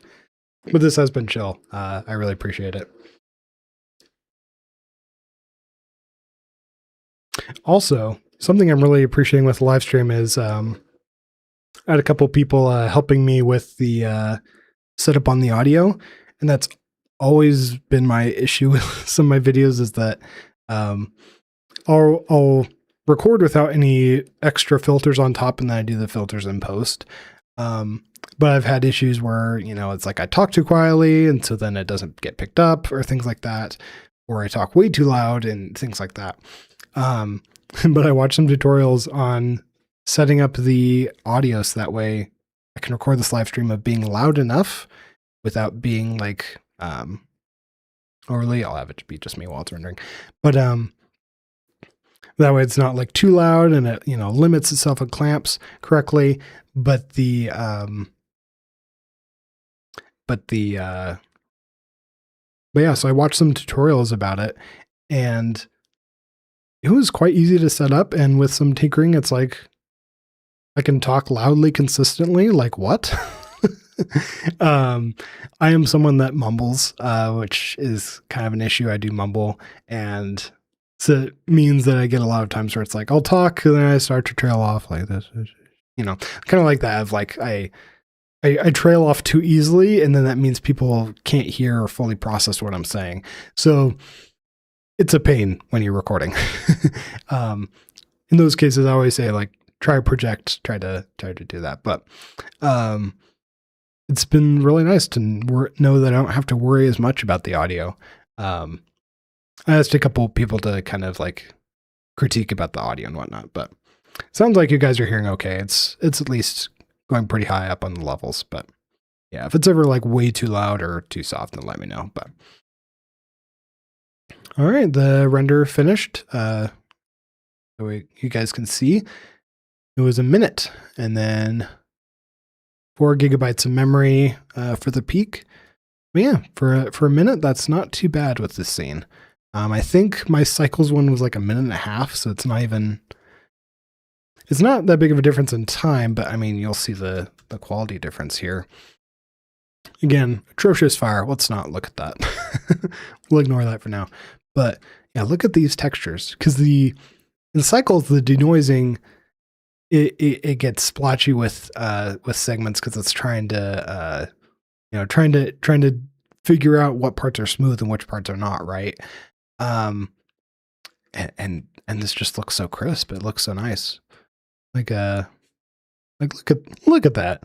But this has been chill. I really appreciate it. Also, something I'm really appreciating with the live stream is I had a couple people helping me with the setup on the audio, and that's always been my issue with some of my videos, is that I'll record without any extra filters on top, and then I do the filters in post. But I've had issues where, it's like I talk too quietly, and so then it doesn't get picked up, or things like that, or I talk way too loud and things like that. But I watched some tutorials on setting up the audio so that way I can record this live stream of being loud enough without being like overly. I'll have it be just me while it's rendering, but that way it's not like too loud, and it limits itself and clamps correctly. But yeah, so I watched some tutorials about it, and it was quite easy to set up. And with some tinkering, it's like I can talk loudly consistently. Like, what? I am someone that mumbles, which is kind of an issue. I do mumble, and so it means that I get a lot of times where it's like I'll talk and then I start to trail off like this, kind of like that, of like I trail off too easily, and then that means people can't hear or fully process what I'm saying. So it's a pain when you're recording. In those cases, I always say, like, try to project, try to do that. But it's been really nice to know that I don't have to worry as much about the audio. I asked a couple people to kind of like critique about the audio and whatnot, but it sounds like you guys are hearing okay. It's at least going pretty high up on the levels. But yeah, if it's ever like way too loud or too soft, then let me know. But all right, the render finished. So you guys can see it was a minute, and then 4 gigabytes of memory for the peak. But yeah, for a minute, that's not too bad with this scene. I think my cycles one was like a minute and a half, so it's not that big of a difference in time, but I mean, you'll see the quality difference here. Again, atrocious fire. Let's not look at that. We'll ignore that for now. But yeah, look at these textures, because in cycles, the denoising, it gets splotchy with segments, because it's trying to figure out what parts are smooth and which parts are not, right? And this just looks so crisp. It looks so nice. Like look at that.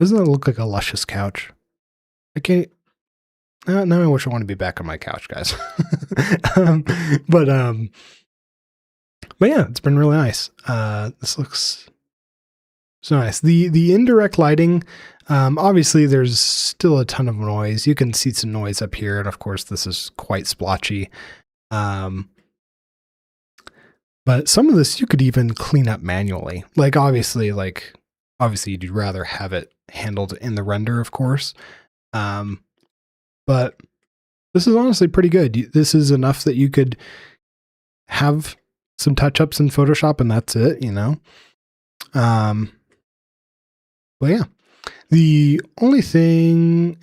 Doesn't it look like a luscious couch? I can't. Now I wish I want to be back on my couch, guys. But yeah, it's been really nice. This looks so nice. The indirect lighting, obviously there's still a ton of noise. You can see some noise up here, and of course this is quite splotchy. But some of this you could even clean up manually. Like obviously you'd rather have it handled in the render, of course. But this is honestly pretty good. This is enough that you could have some touch-ups in Photoshop and that's it, you know? But yeah, the other thing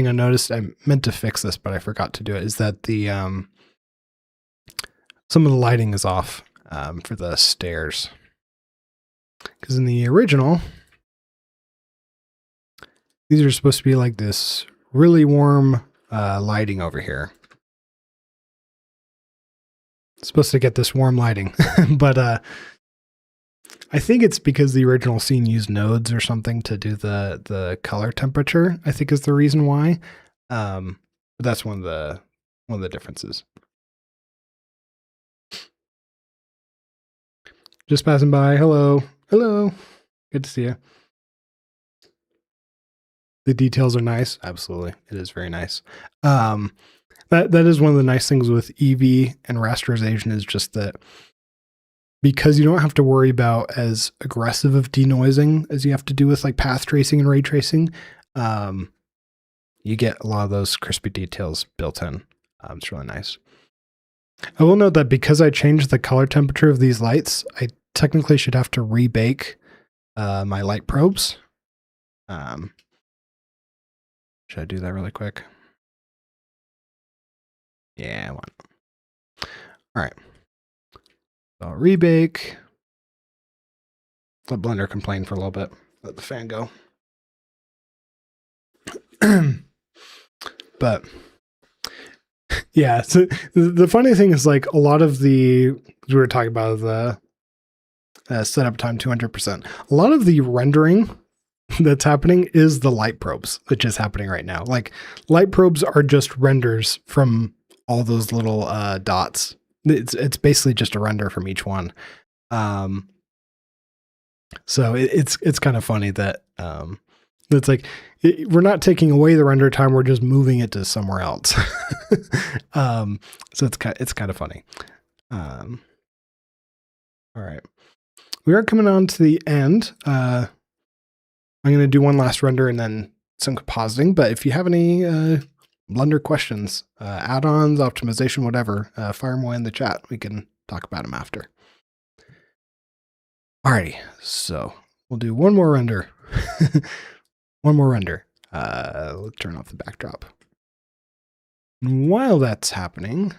I noticed, I meant to fix this, but I forgot to do it, is that the, some of the lighting is off, for the stairs. Because in the original, these are supposed to be like this really warm, lighting over here. It's supposed to get this warm lighting, but, I think it's because the original scene used nodes or something to do the color temperature, I think is the reason why. But that's one of the differences. Just passing by. Hello. Hello. Good to see you. The details are nice. Absolutely. It is very nice. That is one of the nice things with Eevee and rasterization, is just that because you don't have to worry about as aggressive of denoising as you have to do with like path tracing and ray tracing, you get a lot of those crispy details built in. It's really nice. I will note that because I changed the color temperature of these lights, I technically should have to rebake my light probes. Should I do that really quick? Yeah, why not? All right. So I'll rebake. Let Blender complain for a little bit. Let the fan go. But yeah, so the funny thing is, like, a lot of we were talking about the setup time 200%. A lot of the rendering that's happening is the light probes, which is happening right now. Like, light probes are just renders from all those little dots. It's basically just a render from each one. So it's kind of funny that it's like we're not taking away the render time, we're just moving it to somewhere else. So it's kind of funny. All right, we are coming on to the end. I'm going to do one last render and then some compositing. But if you have any Blender questions, add-ons, optimization, whatever, fire them away in the chat. We can talk about them after. Alrighty, so we'll do one more render. One more render. Let's turn off the backdrop. And while that's happening,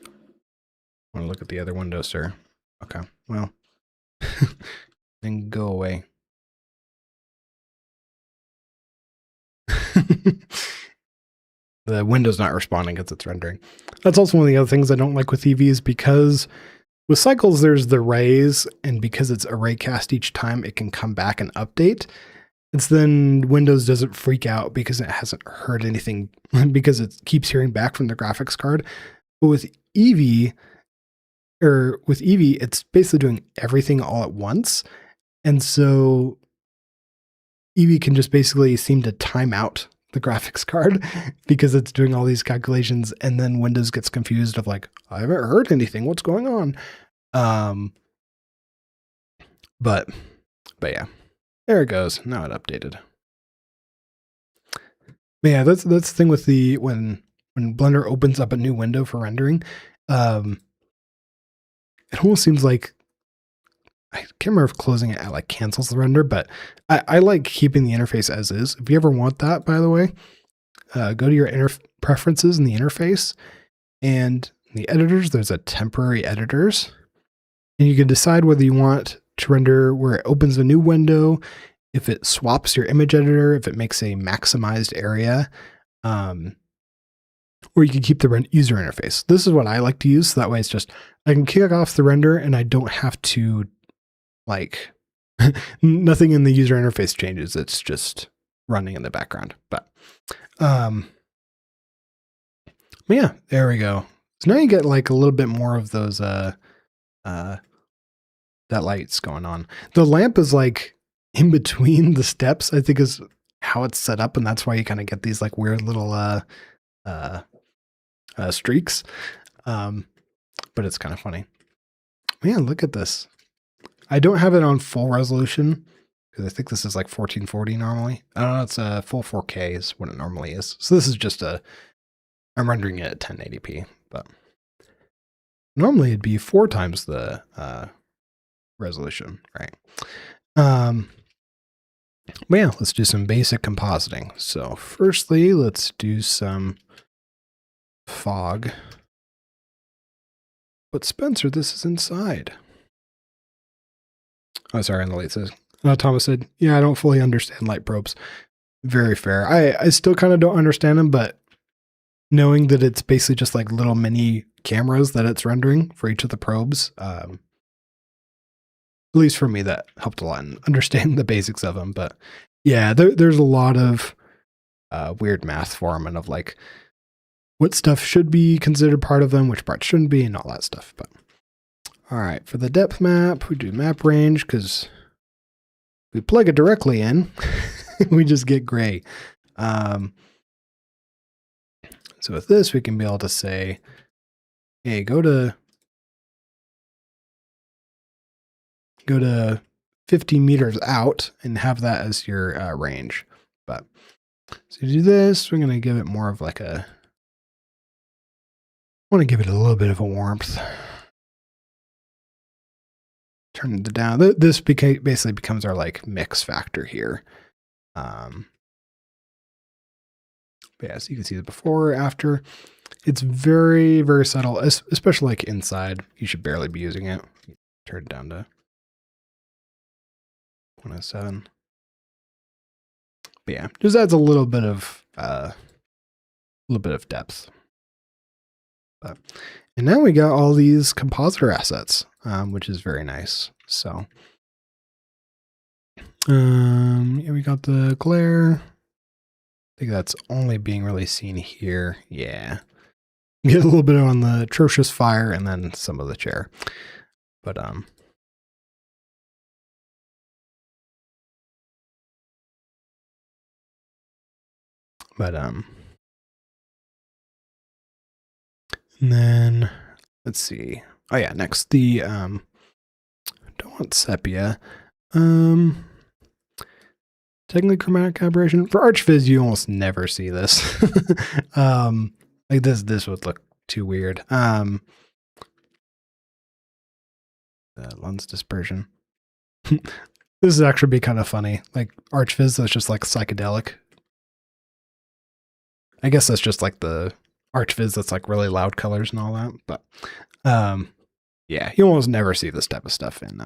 I want to look at the other window, sir. Okay, well, then go away. The window's not responding because it's rendering. That's also one of the other things I don't like with Eevee, is because with cycles, there's the rays, and because it's array cast each time, it can come back and update. It's then Windows doesn't freak out because it hasn't heard anything, because it keeps hearing back from the graphics card. But with Eevee, it's basically doing everything all at once. And so Eevee can just basically seem to time out the graphics card because it's doing all these calculations, and then Windows gets confused of like, I haven't heard anything, what's going on? But yeah, there it goes. Now it updated. But yeah, that's the thing with when Blender opens up a new window for rendering, it almost seems like, I can't remember if closing it like cancels the render, but I like keeping the interface as is. If you ever want that, by the way, go to your preferences in the interface, and in the editors, there's a temporary editors. And you can decide whether you want to render where it opens a new window, if it swaps your image editor, if it makes a maximized area, or you can keep the user interface. This is what I like to use. So that way it's just, I can kick off the render and I don't have to like, nothing in the user interface changes. It's just running in the background. But yeah, there we go. So now you get like a little bit more of those, that light's going on. The lamp is like in between the steps, I think is how it's set up. And that's why you kind of get these like weird little, streaks. But it's kind of funny. Man, look at this. I don't have it on full resolution because I think this is like 1440 normally. I don't know. It's a full 4K is what it normally is. So this is just I'm rendering it at 1080p, but normally it'd be 4 times the resolution, right? But yeah, let's do some basic compositing. So firstly, let's do some fog. But Spencer, this is inside. Oh, sorry, on the light says. Thomas said, yeah, I don't fully understand light probes. Very fair. I still kind of don't understand them, but knowing that it's basically just like little mini cameras that it's rendering for each of the probes, at least for me, that helped a lot in understanding the basics of them. But yeah, there's a lot of weird math for them and of like what stuff should be considered part of them, which parts shouldn't be, and all that stuff. But all right, for the depth map, we do map range because we plug it directly in, we just get gray. So with this, we can be able to say, hey, go to 50 meters out and have that as your range. But so to do this, we're going to give it more of like I want to give it a little bit of a warmth. Turn it down. This basically becomes our like mix factor here. But yeah, so you can see the before, after. It's very, very subtle, especially like inside. You should barely be using it. Turn it down to 107. But yeah, just adds a little bit of depth. And now we got all these compositor assets, which is very nice. So yeah, we got the glare. I think that's only being really seen here. Yeah. Get a little bit on the atrocious fire and then some of the chair. But and then let's see. Oh yeah, next the don't want sepia. Technically chromatic aberration. For archviz, you almost never see this. Like this would look too weird. The lens dispersion. This is actually be kind of funny. Like archviz, that's just like psychedelic. I guess that's just like the archviz that's like really loud colors and all that. But yeah, you almost never see this type of stuff in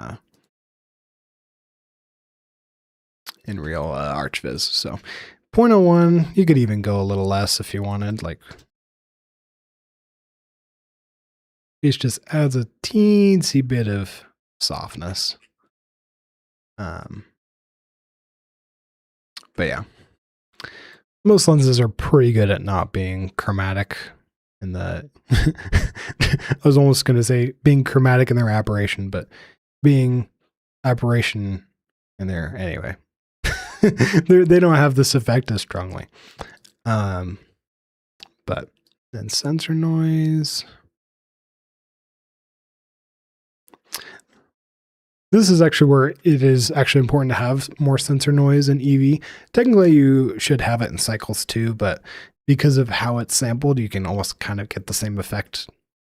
real archviz. So 0.01, you could even go a little less if you wanted. Like it just adds a teensy bit of softness. But yeah, most lenses are pretty good at not being chromatic in the I was almost going to say being chromatic in their aberration, but being aberration in their anyway. They don't have this effect as strongly. But then sensor noise. This is actually where it is actually important to have more sensor noise in Eevee. Technically, you should have it in cycles too, but because of how it's sampled, you can almost kind of get the same effect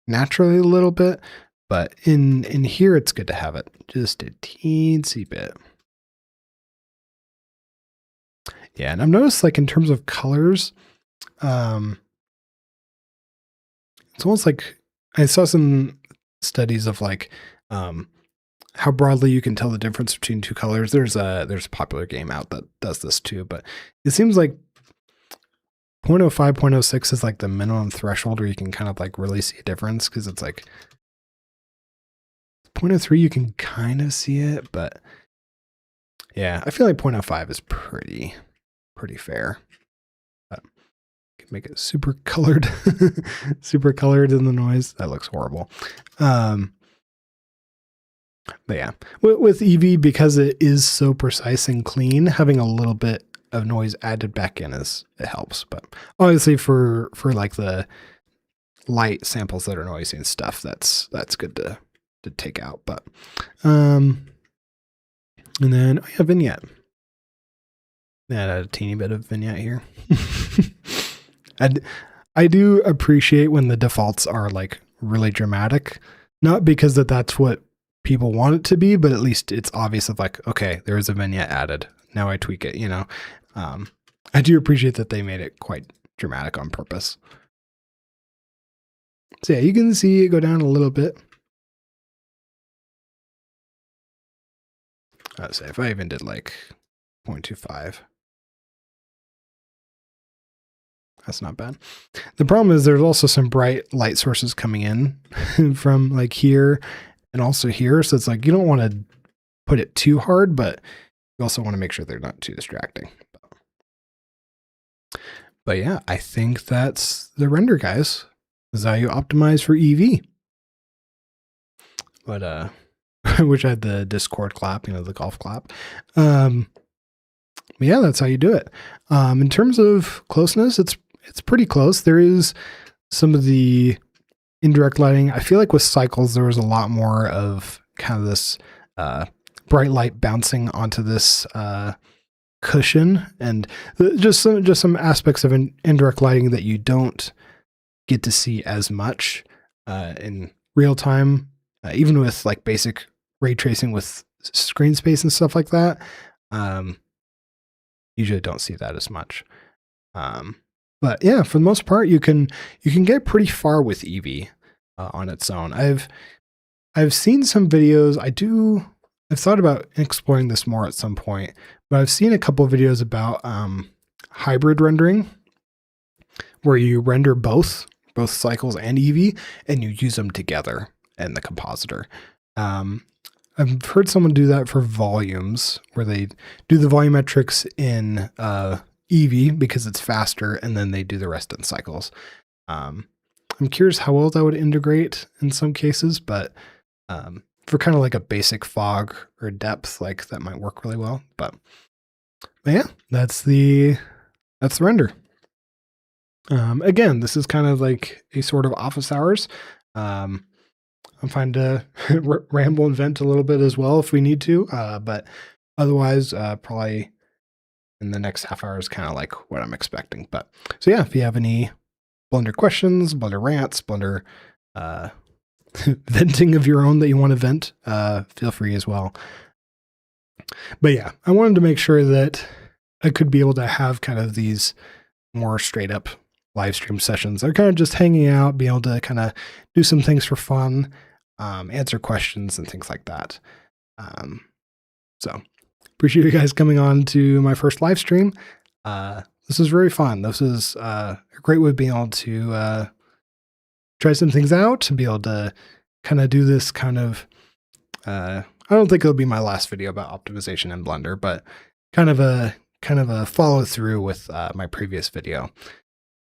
naturally a little bit. But in here, it's good to have it just a teensy bit. Yeah, and I've noticed like in terms of colors, it's almost like I saw some studies of like how broadly you can tell the difference between two colors. There's a popular game out that does this too, but it seems like 0.05, 0.06 is like the minimum threshold where you can kind of like really see a difference, because it's like 0.03 you can kind of see it, but yeah, I feel like 0.05 is pretty fair. But you can make it super colored, super colored in the noise. That looks horrible. But yeah, with Eevee, because it is so precise and clean, having a little bit of noise added back in it helps. But obviously for like the light samples that are noisy and stuff, that's good to take out. But and then I have vignette. Add a teeny bit of vignette here. I do appreciate when the defaults are like really dramatic, not because that's what people want it to be, but at least it's obvious of like, okay, there is a vignette added. Now I tweak it, you know. I do appreciate that they made it quite dramatic on purpose. So yeah, you can see it go down a little bit. I'd say if I even did like 0.25, that's not bad. The problem is there's also some bright light sources coming in from like here and also here. So it's like, you don't want to put it too hard, but you also want to make sure they're not too distracting. But yeah, I think that's the render, guys. This is how you optimize for Eevee. But I wish I had the Discord clap, you know, the golf clap. Yeah, that's how you do it. In terms of closeness, it's pretty close. There is some of the indirect lighting. I feel like with cycles, there was a lot more of kind of this bright light bouncing onto this cushion, and just some aspects of an indirect lighting that you don't get to see as much in real time, even with like basic ray tracing with screen space and stuff like that. Usually don't see that as much. But yeah, for the most part, you can get pretty far with Eevee on its own. I've seen some videos. I've thought about exploring this more at some point, but I've seen a couple of videos about hybrid rendering, where you render both cycles and Eevee, and you use them together in the compositor. I've heard someone do that for volumes, where they do the volumetrics in Eevee because it's faster, and then they do the rest in cycles. I'm curious how well that would integrate in some cases, but for kind of like a basic fog or depth, like that might work really well. But yeah, that's the render. Again, this is kind of like a sort of office hours. I'm fine to ramble and vent a little bit as well if we need to, but otherwise, probably in the next half hour is kind of like what I'm expecting. But so yeah, if you have any Blender questions, Blender rants, Blender venting of your own that you want to vent, feel free as well. But yeah, I wanted to make sure that I could be able to have kind of these more straight up live stream sessions. They're kind of just hanging out, be able to kind of do some things for fun, answer questions and things like that. So appreciate you guys coming on to my first live stream. This is very fun. This is a great way of being able to try some things out, to be able to kind of do this kind of, I don't think it'll be my last video about optimization in Blender, but kind of a follow through with my previous video.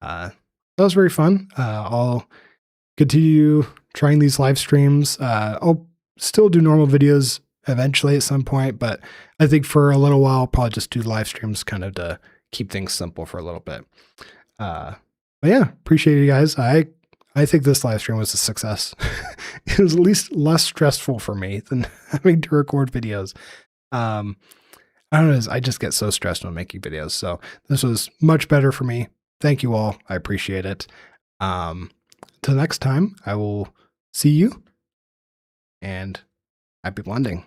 That was very fun. I'll continue trying these live streams. I'll still do normal videos eventually at some point, but I think for a little while, I'll probably just do live streams kind of to keep things simple for a little bit. But yeah, appreciate you guys. I think this live stream was a success. It was at least less stressful for me than having to record videos. I don't know, I just get so stressed when making videos. So this was much better for me. Thank you all. I appreciate it. Till next time, I will see you, and happy blending.